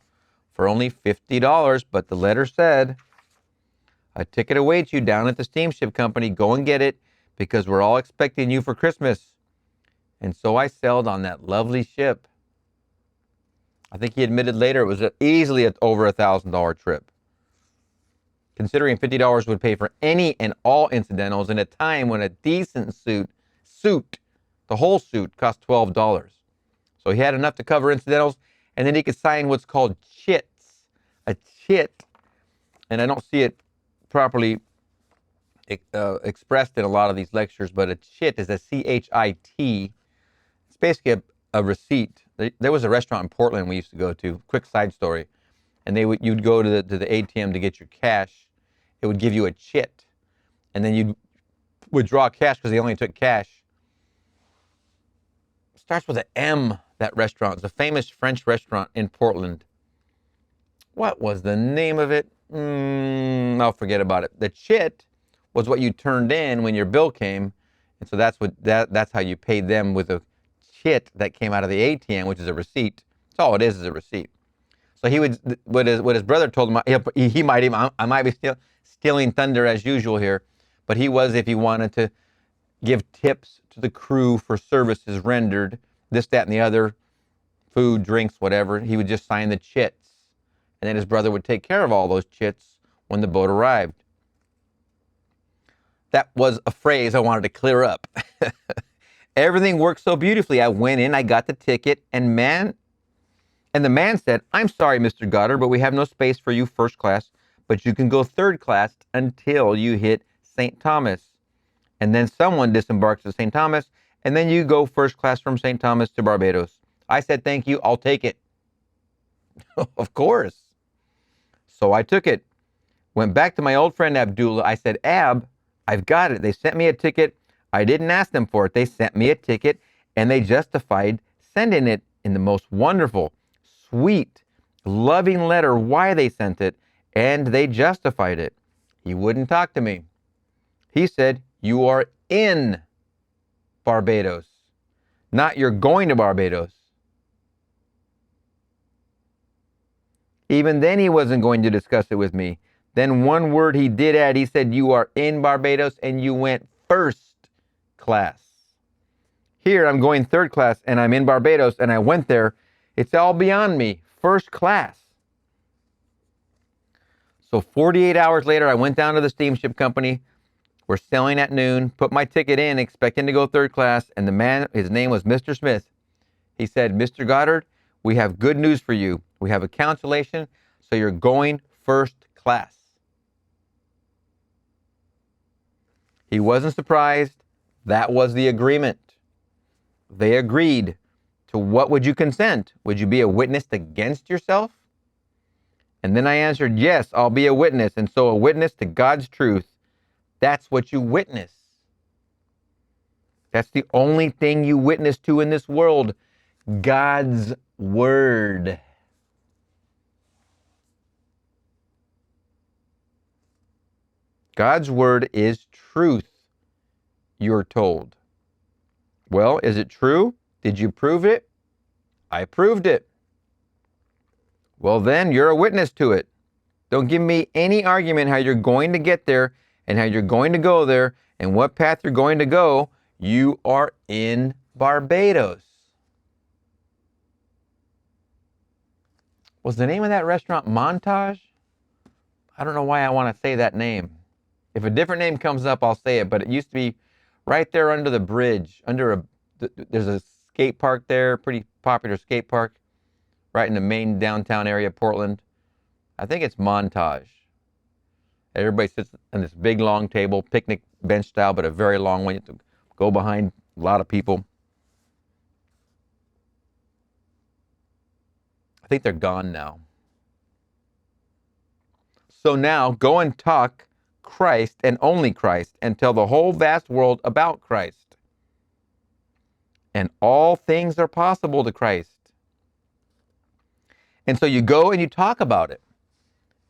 for only $50, but the letter said, a ticket awaits you down at the steamship company. Go and get it, because we're all expecting you for Christmas. And so I sailed on that lovely ship. I think he admitted later it was easily over $1,000 trip. Considering $50 would pay for any and all incidentals in a time when a decent suit, the whole suit, cost $12. So he had enough to cover incidentals, and then he could sign what's called chits. A chit, and I don't see it properly expressed in a lot of these lectures, but a chit is a C-H-I-T. It's basically a receipt. There was a restaurant in Portland we used to go to, quick side story, and you'd go to the ATM to get your cash. It would give you a chit, and then you'd withdraw cash because they only took cash. It starts with an M, that restaurant. It's a famous French restaurant in Portland. What was the name of it? I'll forget about it. The chit was what you turned in when your bill came, and so that's how you paid them, with a chit that came out of the ATM, which is a receipt. That's all it is a receipt. So he would, what his brother told him, he might even, I might be stealing thunder as usual here, but he was, if he wanted to give tips to the crew for services rendered, this, that, and the other, food, drinks, whatever, he would just sign the chits. And then his brother would take care of all those chits when the boat arrived. That was a phrase I wanted to clear up. Everything worked so beautifully. I went in, I got the ticket, and the man said, "I'm sorry, Mr. Goddard, but we have no space for you first class, but you can go third class until you hit St. Thomas. And then someone disembarks at St. Thomas, and then you go first class from St. Thomas to Barbados." I said, "Thank you, I'll take it." Of course. So I took it. Went back to my old friend Abdullah. I said, "Ab, I've got it. They sent me a ticket. I didn't ask them for it. They sent me a ticket, and they justified sending it in the most wonderful, sweet, loving letter why they sent it, and they justified it." He wouldn't talk to me. He said, "You are in Barbados, not you're going to Barbados." Even then, he wasn't going to discuss it with me. Then one word he did add, he said, "You are in Barbados and you went first class." Here, I'm going third class and I'm in Barbados and I went there. It's all beyond me. First class. So 48 hours later, I went down to the steamship company. We're sailing at noon, put my ticket in, expecting to go third class, and the man, his name was Mr. Smith. He said, "Mr. Goddard, we have good news for you. We have a cancellation, so you're going first class." He wasn't surprised. That was the agreement. They agreed. To what would you consent? Would you be a witness against yourself? And then I answered, "Yes, I'll be a witness." And so a witness to God's truth, that's what you witness. That's the only thing you witness to in this world. God's word. God's word is truth, you're told. Well, is it true? Did you prove it? I proved it. Well, then you're a witness to it. Don't give me any argument how you're going to get there and how you're going to go there and what path you're going to go. You are in Barbados. Was the name of that restaurant Montage? I don't know why I want to say that name. If a different name comes up, I'll say it, but it used to be right there under the bridge, there's a skate park there, pretty popular skate park, right in the main downtown area of Portland. I think it's Montage. Everybody sits on this big long table, picnic bench style, but a very long one. You have to go behind a lot of people. I think they're gone now. So now go and talk Christ and only Christ and tell the whole vast world about Christ. And all things are possible to Christ. And so you go and you talk about it.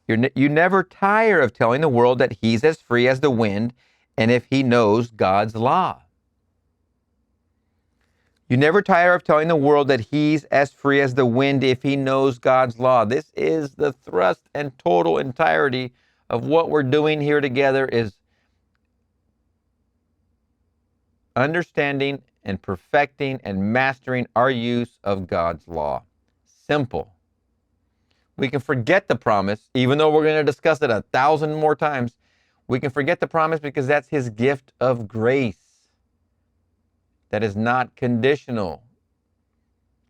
You never tire of telling the world that he's as free as the wind and if he knows God's law. You never tire of telling the world that he's as free as the wind if he knows God's law. This is the thrust and total entirety of what we're doing here together, is understanding and perfecting and mastering our use of God's law. simple. We can forget the promise, even though we're going to discuss it 1,000 more times. We can forget the promise because that's his gift of grace. That is not conditional.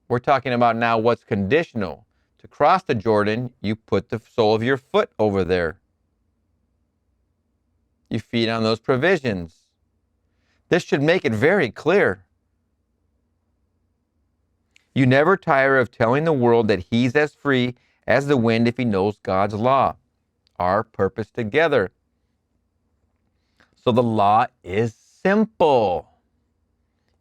We're talking about now what's conditional. To cross the Jordan, you put the sole of your foot over there. You feed on those provisions. This should make it very clear. You never tire of telling the world that he's as free as the wind if he knows God's law. Our purpose together. So the law is simple.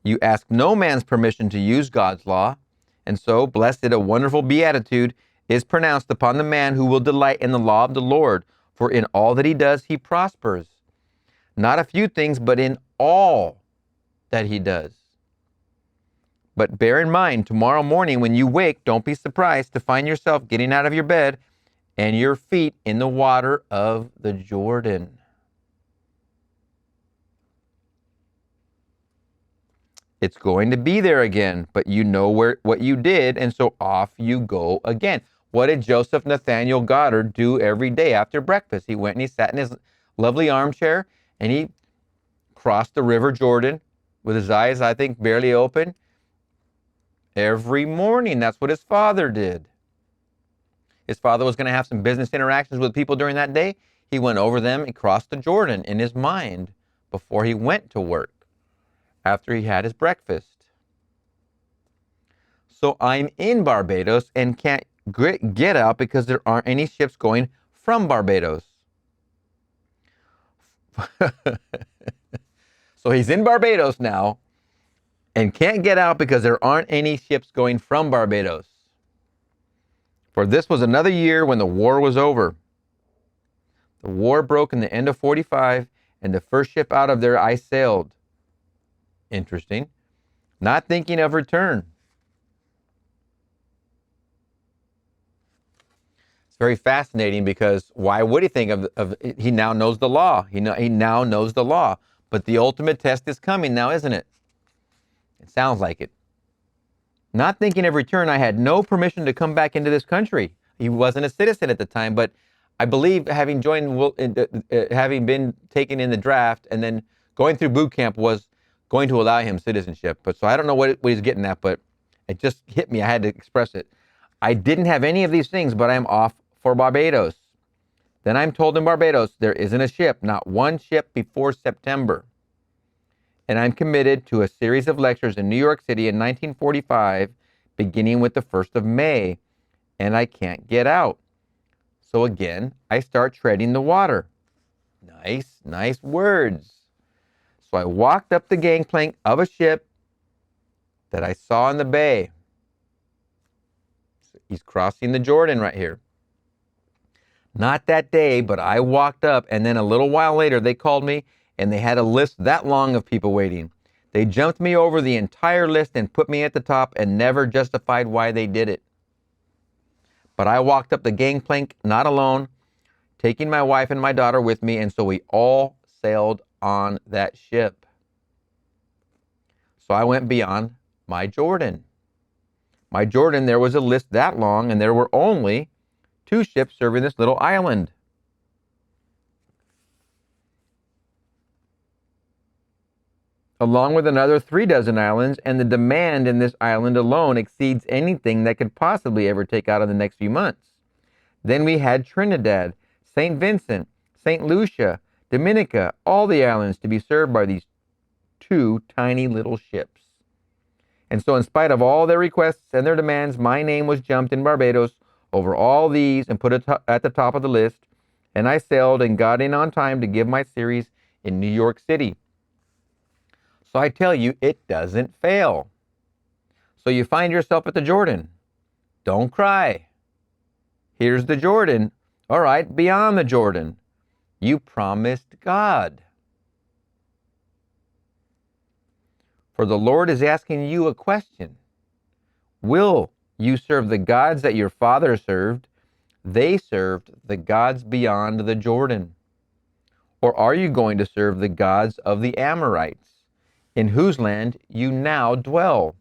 You ask no man's permission to use God's law, and so blessed a wonderful beatitude is pronounced upon the man who will delight in the law of the Lord, for in all that he does he prospers. Not a few things, but in all that he does. But bear in mind, tomorrow morning when you wake, don't be surprised to find yourself getting out of your bed and your feet in the water of the Jordan. It's going to be there again, but you know what you did, and so off you go again. What did Joseph Nathaniel Goddard do every day after breakfast? He went and he sat in his lovely armchair, and he crossed the River Jordan with his eyes, I think, barely open. Every morning, that's what his father did. His father was going to have some business interactions with people during that day. He went over them and crossed the Jordan in his mind before he went to work, after he had his breakfast. So I'm in Barbados and can't get out because there aren't any ships going from Barbados. So he's in Barbados now and can't get out because there aren't any ships going from Barbados. For this was another year when the war was over. The war broke in the end of 45, and the first ship out of there I sailed. Interesting. Not thinking of return. It's very fascinating because why would he think of he now knows the law. He now knows the law. But the ultimate test is coming now, isn't it? It sounds like it. Not thinking of return, I had no permission to come back into this country. He wasn't a citizen at the time, but I believe having been taken in the draft and then going through boot camp was going to allow him citizenship. But so I don't know what he's getting at, but it just hit me. I had to express it. I didn't have any of these things, but I'm off for Barbados. Then I'm told in Barbados there isn't a ship, not one ship before September. And I'm committed to a series of lectures in New York City in 1945, beginning with the 1st of May, and I can't get out. So again, I start treading the water. Nice words. So I walked up the gangplank of a ship that I saw in the bay. So he's crossing the Jordan right here. Not that day, but I walked up, and then a little while later, they called me, and they had a list that long of people waiting. They jumped me over the entire list and put me at the top and never justified why they did it. But I walked up the gangplank, not alone, taking my wife and my daughter with me, and so we all sailed on that ship. So I went beyond my Jordan. My Jordan, there was a list that long, and there were only 2 ships serving this little island. Along with another 36 islands, and the demand in this island alone exceeds anything that could possibly ever take out in the next few months. Then we had Trinidad, St. Vincent, St. Lucia, Dominica, all the islands to be served by these 2 tiny little ships. And so in spite of all their requests and their demands, my name was jumped in Barbados over all these and put at the top of the list, and I sailed and got in on time to give my series in New York City. So I tell you, it doesn't fail. So you find yourself at the Jordan. Don't cry. Here's the Jordan. All right, beyond the Jordan. You promised God. For the Lord is asking you a question. Will you serve the gods that your father served? They served the gods beyond the Jordan. Or are you going to serve the gods of the Amorites, in whose land you now dwell?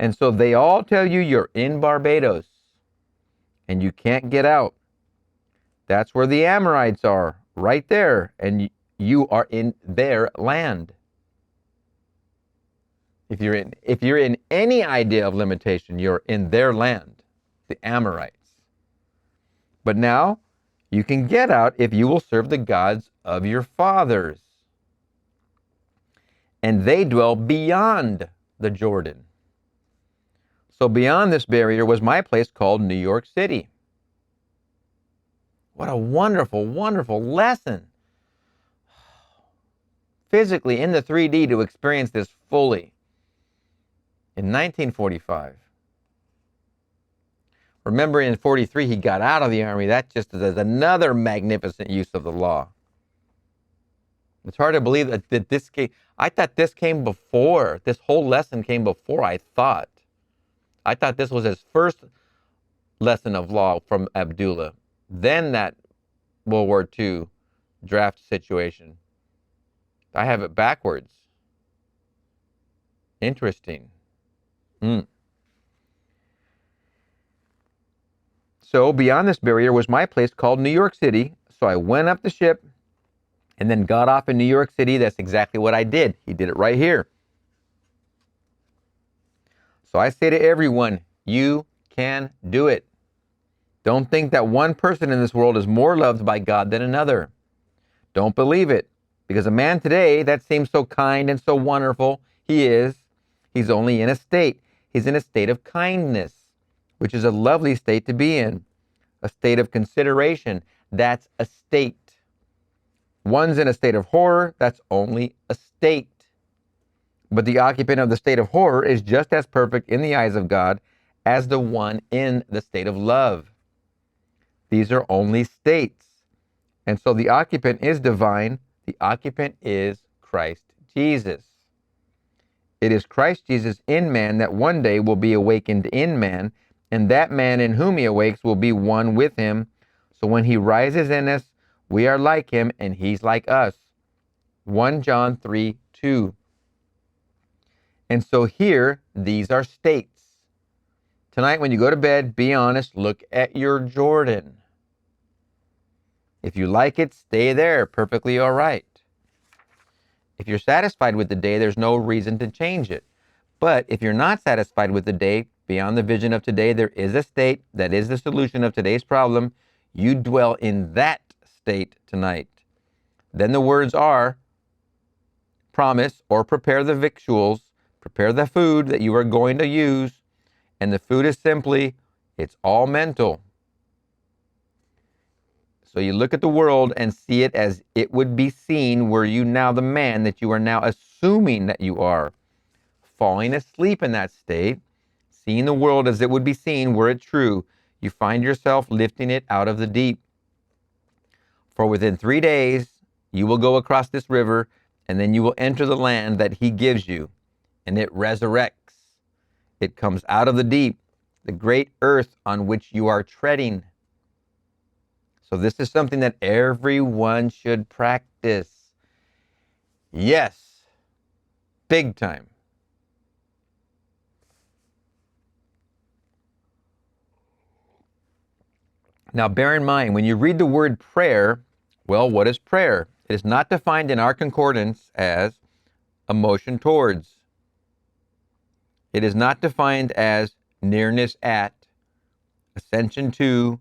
And so they all tell you you're in Barbados and you can't get out. That's where the Amorites are, right there. And you are in their land. If you're in any idea of limitation, you're in their land, the Amorites. But now you can get out if you will serve the gods of your fathers. And they dwell beyond the Jordan. So beyond this barrier was my place called New York City. What a wonderful, wonderful lesson. Physically in the 3D to experience this fully. In 1945. Remember in 43 he got out of the army. That just is another magnificent use of the law. It's hard to believe that this came. I thought this came before. This whole lesson came before, I thought. I thought this was his first lesson of law from Abdullah. Then that World War II draft situation. I have it backwards. Interesting. So beyond this barrier was my place called New York City. So I went up the ship and then got off in New York City. That's exactly what I did. He did it right here. So I say to everyone, you can do it. Don't think that one person in this world is more loved by God than another. Don't believe it. Because a man today that seems so kind and so wonderful, he's only in a state. He's in a state of kindness, which is a lovely state to be in. A state of consideration. That's a state. One's in a state of horror. That's only a state. But the occupant of the state of horror is just as perfect in the eyes of God as the one in the state of love. These are only states. And so the occupant is divine. The occupant is Christ Jesus. It is Christ Jesus in man that one day will be awakened in man, and that man in whom he awakes will be one with him. So when he rises in us, we are like him, and he's like us. 1 John 3:2. And so here, these are states. Tonight, when you go to bed, be honest, look at your Jordan. If you like it, stay there, perfectly all right. If you're satisfied with the day, there's no reason to change it. But if you're not satisfied with the day, beyond the vision of today, there is a state that is the solution of today's problem. You dwell in that state tonight. Then the words are, promise or prepare the victuals, prepare the food that you are going to use. And the food is simply, it's all mental. So you look at the world and see it as it would be seen were you now the man that you are now assuming that you are. Falling asleep in that state, seeing the world as it would be seen were it true, you find yourself lifting it out of the deep. For within 3 days, you will go across this river, and then you will enter the land that he gives you, and it resurrects. It comes out of the deep, the great earth on which you are treading. So this is something that everyone should practice. Yes, big time. Now bear in mind, when you read the word prayer, well, what is prayer? It is not defined in our concordance as a motion towards. It is not defined as nearness at, ascension to,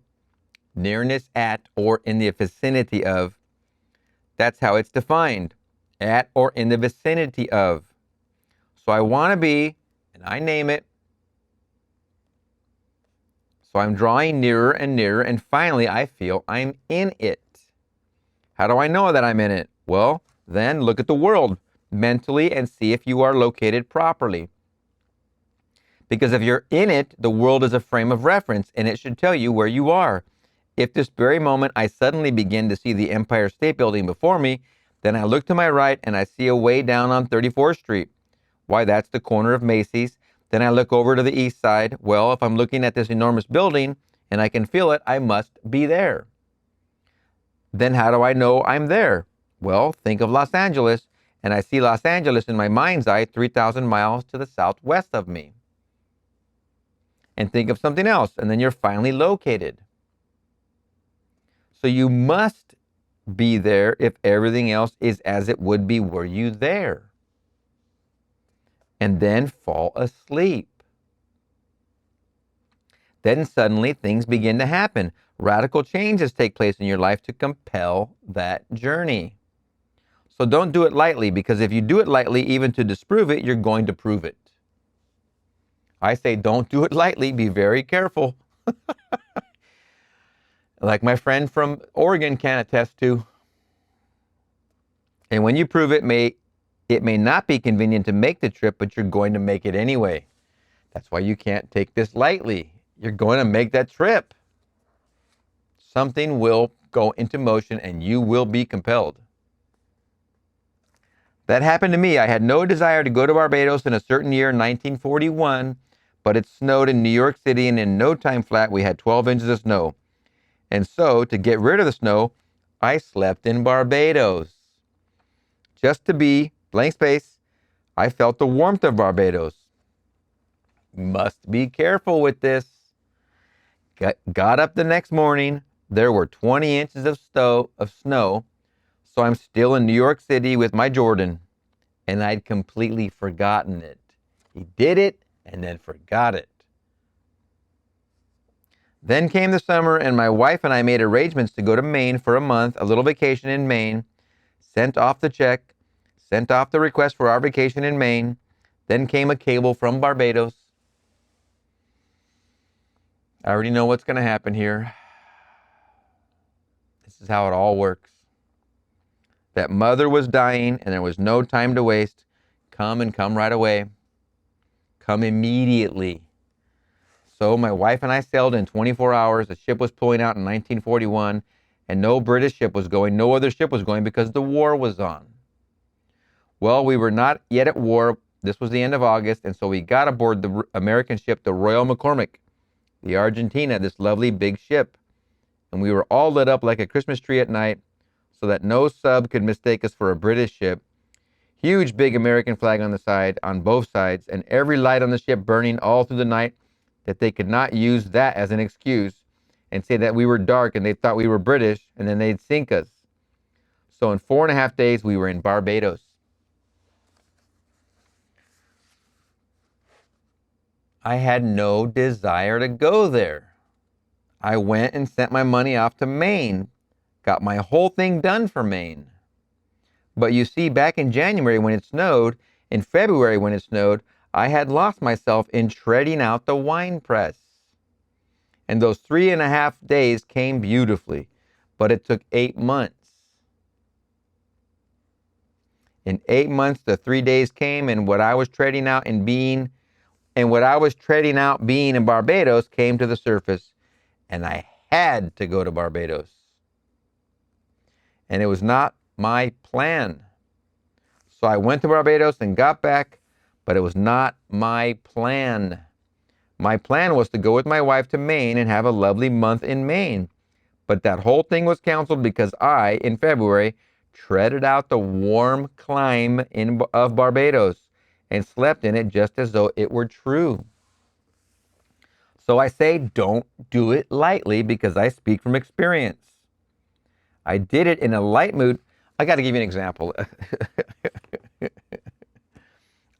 nearness at, or in the vicinity of. That's how it's defined. At or in the vicinity of. So I want to be, and I name it. So I'm drawing nearer and nearer, and finally I feel I'm in it. How do I know that I'm in it? Well, then look at the world mentally and see if you are located properly. Because if you're in it, the world is a frame of reference, and it should tell you where you are. If this very moment I suddenly begin to see the Empire State Building before me, then I look to my right and I see a way down on 34th Street. Why, that's the corner of Macy's. Then I look over to the east side. Well, if I'm looking at this enormous building and I can feel it, I must be there. Then how do I know I'm there? Well, think of Los Angeles, and I see Los Angeles in my mind's eye 3,000 miles to the southwest of me. and think of something else, and then you're finally located. So you must be there if everything else is as it would be were you there. And then fall asleep. Then suddenly things begin to happen. Radical changes take place in your life to compel that journey. So don't do it lightly, because if you do it lightly, even to disprove it, you're going to prove it. I say don't do it lightly. Be very careful. Like my friend from Oregon can attest to. And when you prove it, it may not be convenient to make the trip, but you're going to make it anyway. That's why you can't take this lightly. You're going to make that trip. Something will go into motion and you will be compelled. That happened to me. I had no desire to go to Barbados in a certain year, 1941, but it snowed in New York City, and in no time flat, we had 12 inches of snow. And so, to get rid of the snow, I slept in Barbados. Just to be, blank space, I felt the warmth of Barbados. Must be careful with this. Got up the next morning. There were 20 inches of snow. So I'm still in New York City with my Jordan. And I'd completely forgotten it. He did it and then forgot it. Then came the summer, and my wife and I made arrangements to go to Maine for a month, a little vacation in Maine. Sent off the check. Sent off the request for our vacation in Maine. Then came a cable from Barbados. I already know what's going to happen here. This is how it all works. That mother was dying and there was no time to waste. Come and come right away. Come immediately. So my wife and I sailed in 24 hours. The ship was pulling out in 1941, and no British ship was going. No other ship was going because the war was on. Well, we were not yet at war. This was the end of August, and so we got aboard the American ship, the Royal McCormick, the Argentina, this lovely big ship. And we were all lit up like a Christmas tree at night so that no sub could mistake us for a British ship. Huge big American flag on the side, on both sides, and every light on the ship burning all through the night, that they could not use that as an excuse and say that we were dark and they thought we were British, and then they'd sink us. So in 4.5 days, we were in Barbados. I had no desire to go there. I went and sent my money off to Maine, got my whole thing done for Maine. But you see, back in January when it snowed, in February when it snowed, I had lost myself in treading out the wine press. And those 3.5 days came beautifully, but it took 8 months. In 8 months, the 3 days came, and what I was treading out being in Barbados came to the surface, and I had to go to Barbados. And it was not my plan. So I went to Barbados and got back, but it was not my plan. My plan was to go with my wife to Maine and have a lovely month in Maine. But that whole thing was canceled because I, in February, treaded out the warm clime of Barbados and slept in it just as though it were true. So I say don't do it lightly, because I speak from experience. I did it in a light mood. I got to give you an example.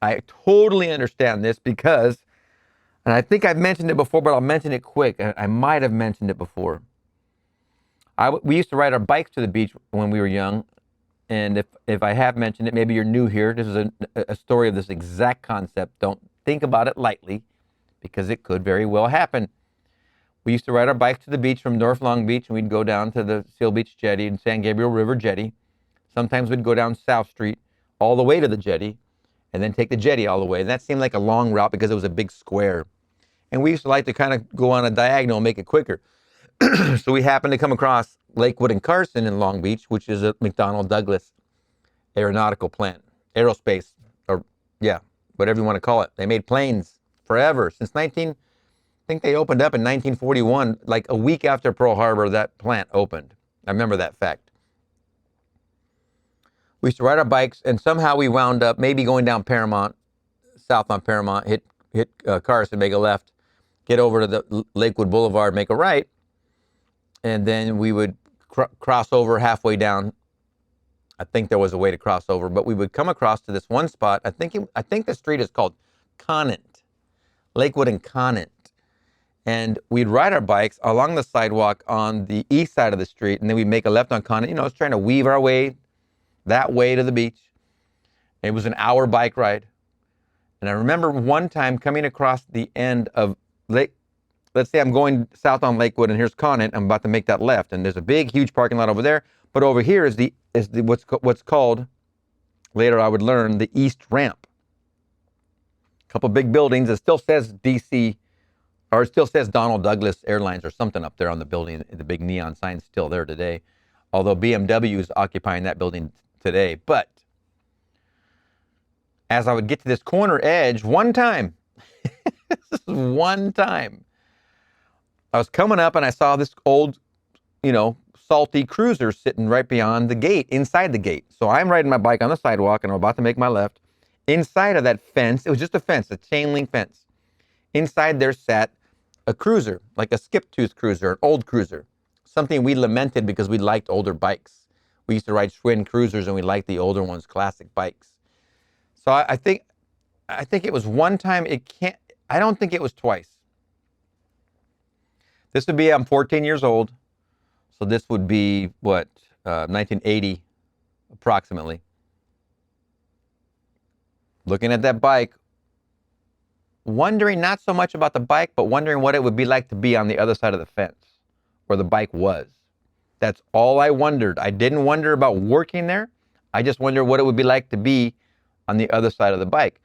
I totally understand this because, and I think I've mentioned it before, but I'll mention it quick. I might have mentioned it before. We used to ride our bikes to the beach when we were young. And if I have mentioned it, maybe you're new here. This is a story of this exact concept. Don't think about it lightly, because it could very well happen. We used to ride our bikes to the beach from North Long Beach, and we'd go down to the Seal Beach Jetty and San Gabriel River Jetty. Sometimes we'd go down South Street all the way to the jetty and then take the jetty all the way. And that seemed like a long route because it was a big square. And we used to like to kind of go on a diagonal and make it quicker. So we happened to come across Lakewood and Carson in Long Beach, which is a McDonnell Douglas aeronautical plant, aerospace, or whatever you want to call it. They made planes forever, since I think they opened up in 1941, like a week after Pearl Harbor, that plant opened. I remember that fact. We used to ride our bikes, and somehow we wound up maybe going down Paramount, south on Paramount, hit Carson, make a left, get over to the Lakewood Boulevard, make a right, and then we would cross over halfway down. I think there was a way to cross over, but we would come across to this one spot. I think the street is called Conant, Lakewood and Conant. And we'd ride our bikes along the sidewalk on the east side of the street, and then we'd make a left on Conant. You know, it's trying to weave our way that way to the beach. It was an hour bike ride. And I remember one time coming across the end of Lake. Let's say I'm going south on Lakewood, and here's Conant. I'm about to make that left, and there's a big, huge parking lot over there. But over here is what's called, later I would learn, the East Ramp. A couple big buildings. It still says DC, or it still says Donald Douglas Airlines or something up there on the building. The big neon sign's still there today, although BMW is occupying that building today. But as I would get to this corner edge, one time, this is one time, I was coming up and I saw this old, salty cruiser sitting right beyond the gate, inside the gate. So I'm riding my bike on the sidewalk and I'm about to make my left. Inside of that fence, it was just a fence, a chain link fence. Inside there sat a cruiser, like a skip-tooth cruiser, an old cruiser. Something we lamented because we liked older bikes. We used to ride Schwinn cruisers and we liked the older ones, classic bikes. So I think it was one time. I don't think it was twice. This would be, I'm 14 years old. So this would be, 1980, approximately. Looking at that bike, wondering not so much about the bike, but wondering what it would be like to be on the other side of the fence, where the bike was. That's all I wondered. I didn't wonder about working there. I just wondered what it would be like to be on the other side of the bike.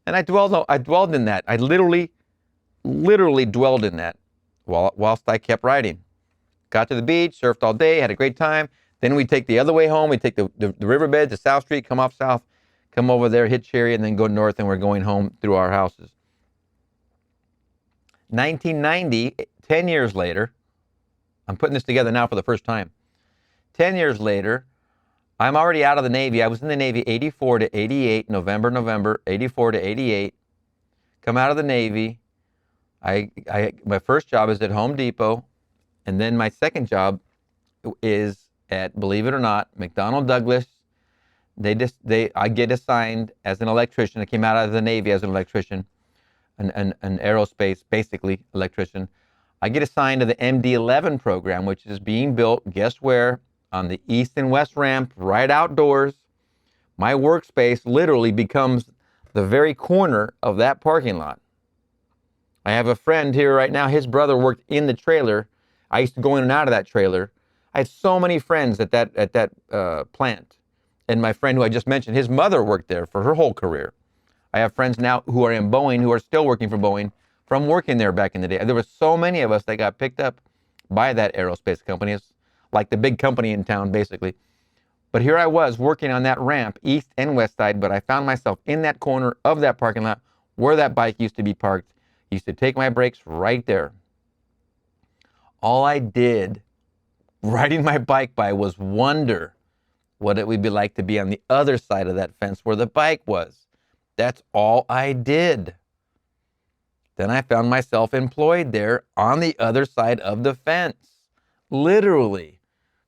And I dwelled in that. I literally dwelled in that whilst I kept riding. Got to the beach, surfed all day, had a great time. Then we take the other way home. We take the riverbed to South Street, come off South, come over there, hit Cherry, and then go north, and we're going home through our houses. 1990, 10 years later, I'm putting this together now for the first time. 10 years later, I'm already out of the Navy. I was in the Navy 84 to 88, November, 84 to 88. Come out of the Navy. My first job is at Home Depot. And then my second job is at, believe it or not, McDonnell Douglas. I get assigned as an electrician. I came out of the Navy as an electrician, an aerospace, basically, electrician. I get assigned to the MD-11 program, which is being built, guess where? On the east and west ramp, right outdoors. My workspace literally becomes the very corner of that parking lot. I have a friend here right now. His brother worked in the trailer. I used to go in and out of that trailer. I had so many friends at that plant. And my friend who I just mentioned, his mother worked there for her whole career. I have friends now who are in Boeing, who are still working for Boeing, from working there back in the day. There were so many of us that got picked up by that aerospace company. It's like the big company in town, basically. But here I was working on that ramp, east and west side, but I found myself in that corner of that parking lot where that bike used to be parked. Used to take my breaks right there. All I did riding my bike by was wonder what it would be like to be on the other side of that fence where the bike was. That's all I did. Then I found myself employed there on the other side of the fence, literally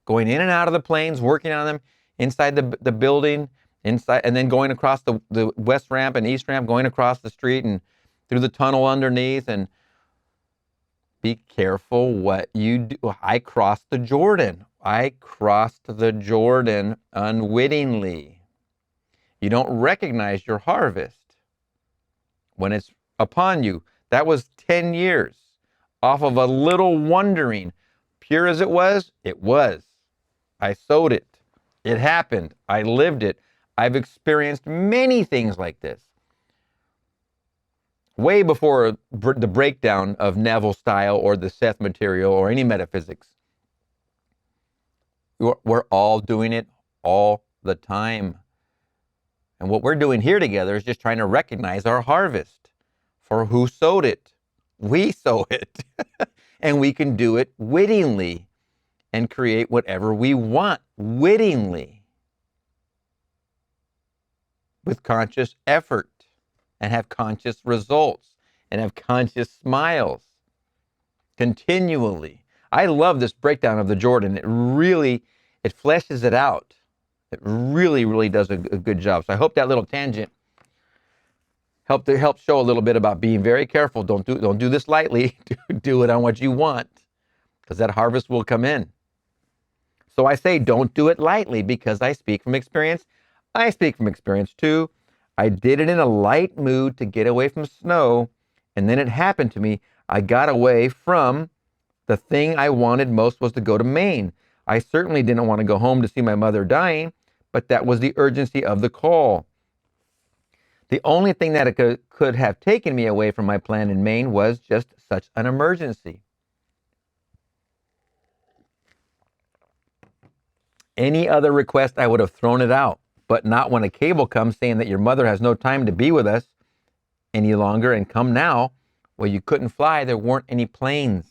going in and out of the planes, working on them inside the building, inside, and then going across the west ramp and east ramp, going across the street and through the tunnel underneath. And be careful what you do. I crossed the Jordan. Unwittingly. You don't recognize your harvest when it's upon you. That was 10 years off of a little wondering. Pure as it was, it was. I sowed it. It happened. I lived it. I've experienced many things like this. Way before the breakdown of Neville style or the Seth material or any metaphysics. We're all doing it all the time. And what we're doing here together is just trying to recognize our harvest. For who sowed it? We sow it. And we can do it wittingly and create whatever we want wittingly. With conscious effort. And have conscious results, and have conscious smiles. Continually. I love this breakdown of the Jordan. It fleshes it out. It really, really does a good job. So I hope that little tangent help show a little bit about being very careful. Don't do this lightly. Do it on what you want, because that harvest will come in. So I say don't do it lightly, because I speak from experience. I speak from experience too. I did it in a light mood to get away from snow, and then it happened to me. I got away from the thing I wanted most, was to go to Maine. I certainly didn't want to go home to see my mother dying, but that was the urgency of the call. The only thing that it could have taken me away from my plan in Maine was just such an emergency. Any other request, I would have thrown it out, but not when a cable comes saying that your mother has no time to be with us any longer and come now. Well, you couldn't fly. There weren't any planes.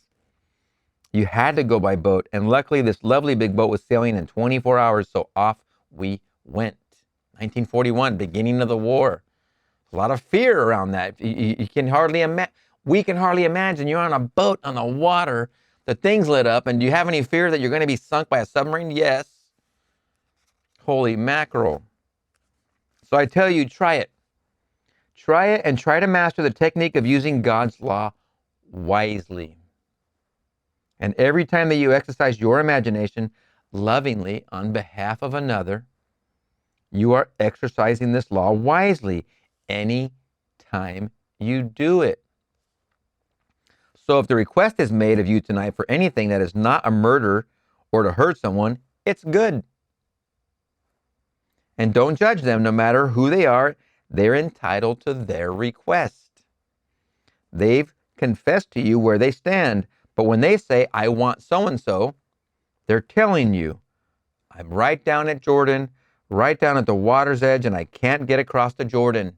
You had to go by boat. And luckily, this lovely big boat was sailing in 24 hours, so off we went. 1941, beginning of the war. A lot of fear around that. You can hardly imagine. We can hardly imagine you're on a boat on the water, the thing's lit up, and do you have any fear that you're going to be sunk by a submarine? Yes. Holy mackerel. So I tell you, try it. Try it and try to master the technique of using God's law wisely. And every time that you exercise your imagination lovingly on behalf of another, you are exercising this law wisely any time you do it. So if the request is made of you tonight for anything that is not a murder or to hurt someone, it's good. And don't judge them, no matter who they are. They're entitled to their request. They've confessed to you where they stand. But when they say, I want so-and-so, they're telling you, I'm right down at Jordan, right down at the water's edge, and I can't get across the Jordan.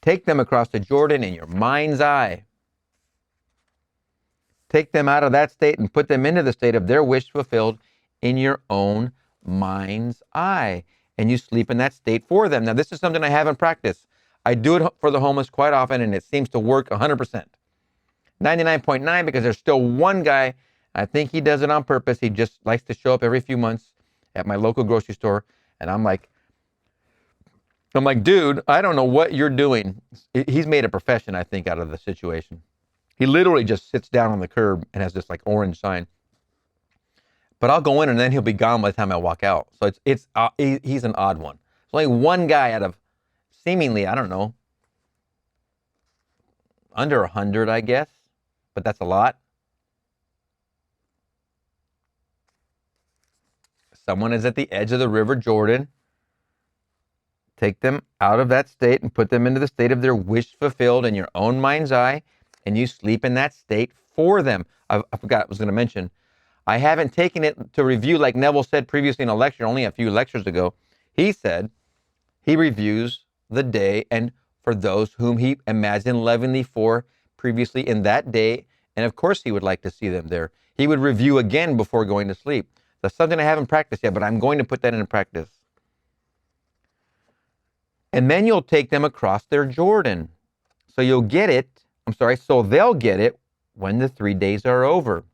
Take them across the Jordan in your mind's eye. Take them out of that state and put them into the state of their wish fulfilled in your own mind's eye. And you sleep in that state for them. Now, this is something I haven't practiced. I do it for the homeless quite often, and it seems to work 100%. 99.9, because there's still one guy, I think he does it on purpose. He just likes to show up every few months at my local grocery store. And I'm like, dude, I don't know what you're doing. He's made a profession, I think, out of the situation. He literally just sits down on the curb and has this like orange sign. But I'll go in and then he'll be gone by the time I walk out. So he's an odd one. There's only one guy out of seemingly, I don't know, under 100, I guess. But that's a lot. Someone is at the edge of the River Jordan. Take them out of that state and put them into the state of their wish fulfilled in your own mind's eye, and you sleep in that state for them. I forgot, I was going to mention, I haven't taken it to review like Neville said previously in a lecture, only a few lectures ago. He said he reviews the day and for those whom he imagined lovingly for previously in that day, and of course he would like to see them there. He would review again before going to sleep. That's something I haven't practiced yet, but I'm going to put that into practice. And then you'll take them across their Jordan. So they'll get it when the 3 days are over.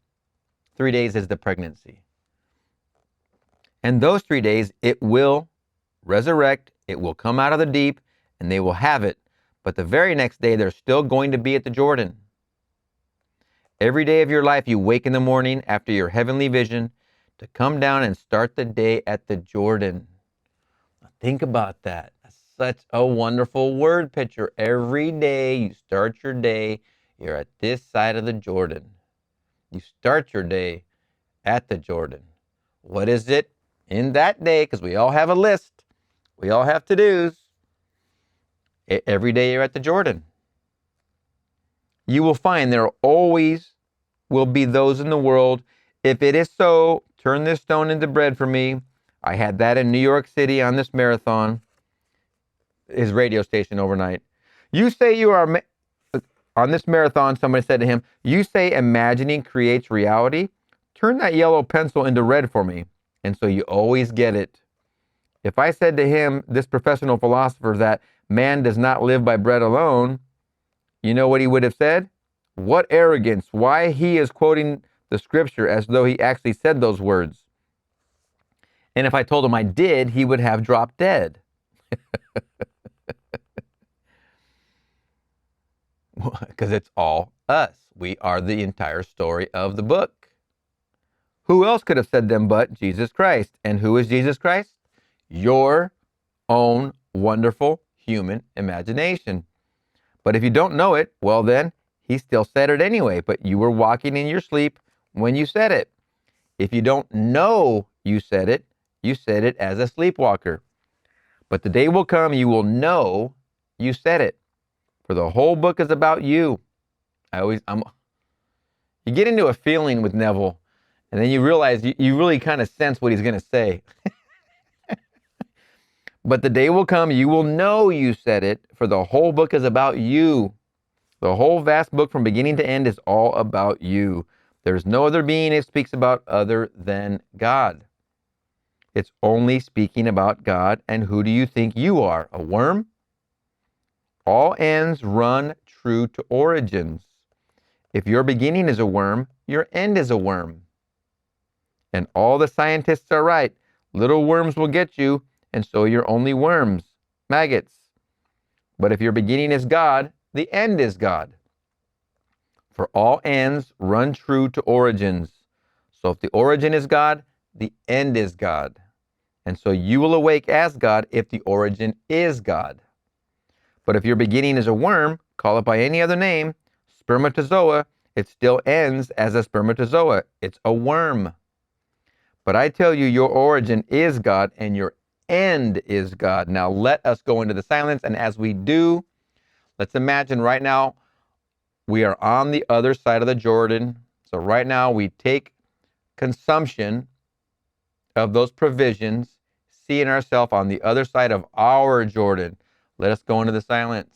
3 days is the pregnancy. And those 3 days, it will resurrect, it will come out of the deep, and they will have it. But the very next day, they're still going to be at the Jordan. Every day of your life, you wake in the morning after your heavenly vision to come down and start the day at the Jordan. Now think about that. That's such a wonderful word picture. Every day you start your day, you're at this side of the Jordan. You start your day at the Jordan. What is it in that day? Because we all have a list. We all have to-dos. Every day you're at the Jordan. You will find there always will be those in the world. If it is so, turn this stone into bread for me. I had that in New York City on this marathon, his radio station overnight. You say you are... On this marathon, somebody said to him, you say imagining creates reality? Turn that yellow pencil into red for me. And so you always get it. If I said to him, this professional philosopher, that man does not live by bread alone, you know what he would have said? What arrogance. Why he is quoting the scripture as though he actually said those words. And if I told him I did, he would have dropped dead. Because it's all us. We are the entire story of the book. Who else could have said them but Jesus Christ? And who is Jesus Christ? Your own wonderful human imagination. But if you don't know it, well then, he still said it anyway, but you were walking in your sleep when you said it. If you don't know you said it as a sleepwalker. But the day will come, you will know you said it. For the whole book is about you. You get into a feeling with Neville, and then you realize you really kind of sense what he's going to say. But the day will come, you will know you said it, for the whole book is about you. The whole vast book from beginning to end is all about you. There's no other being it speaks about other than God. It's only speaking about God, and who do you think you are? A worm? All ends run true to origins. If your beginning is a worm, your end is a worm. And all the scientists are right. Little worms will get you, and so you're only worms, maggots. But if your beginning is God, the end is God. For all ends run true to origins. So if the origin is God, the end is God. And so you will awake as God if the origin is God. But if your beginning is a worm, call it by any other name, spermatozoa, it still ends as a spermatozoa. It's a worm. But I tell you, your origin is God and your end is God. Now let us go into the silence. And as we do, let's imagine right now we are on the other side of the Jordan. So right now we take consumption of those provisions, seeing ourselves on the other side of our Jordan. Let us go into the silence.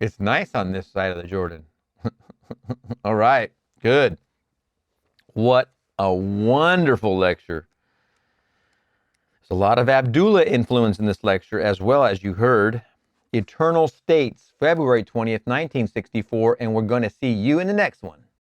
It's nice on this side of the Jordan. All right, good. What a wonderful lecture. There's a lot of Abdullah influence in this lecture, as well as you heard. Eternal States, February 20th, 1964, and we're going to see you in the next one.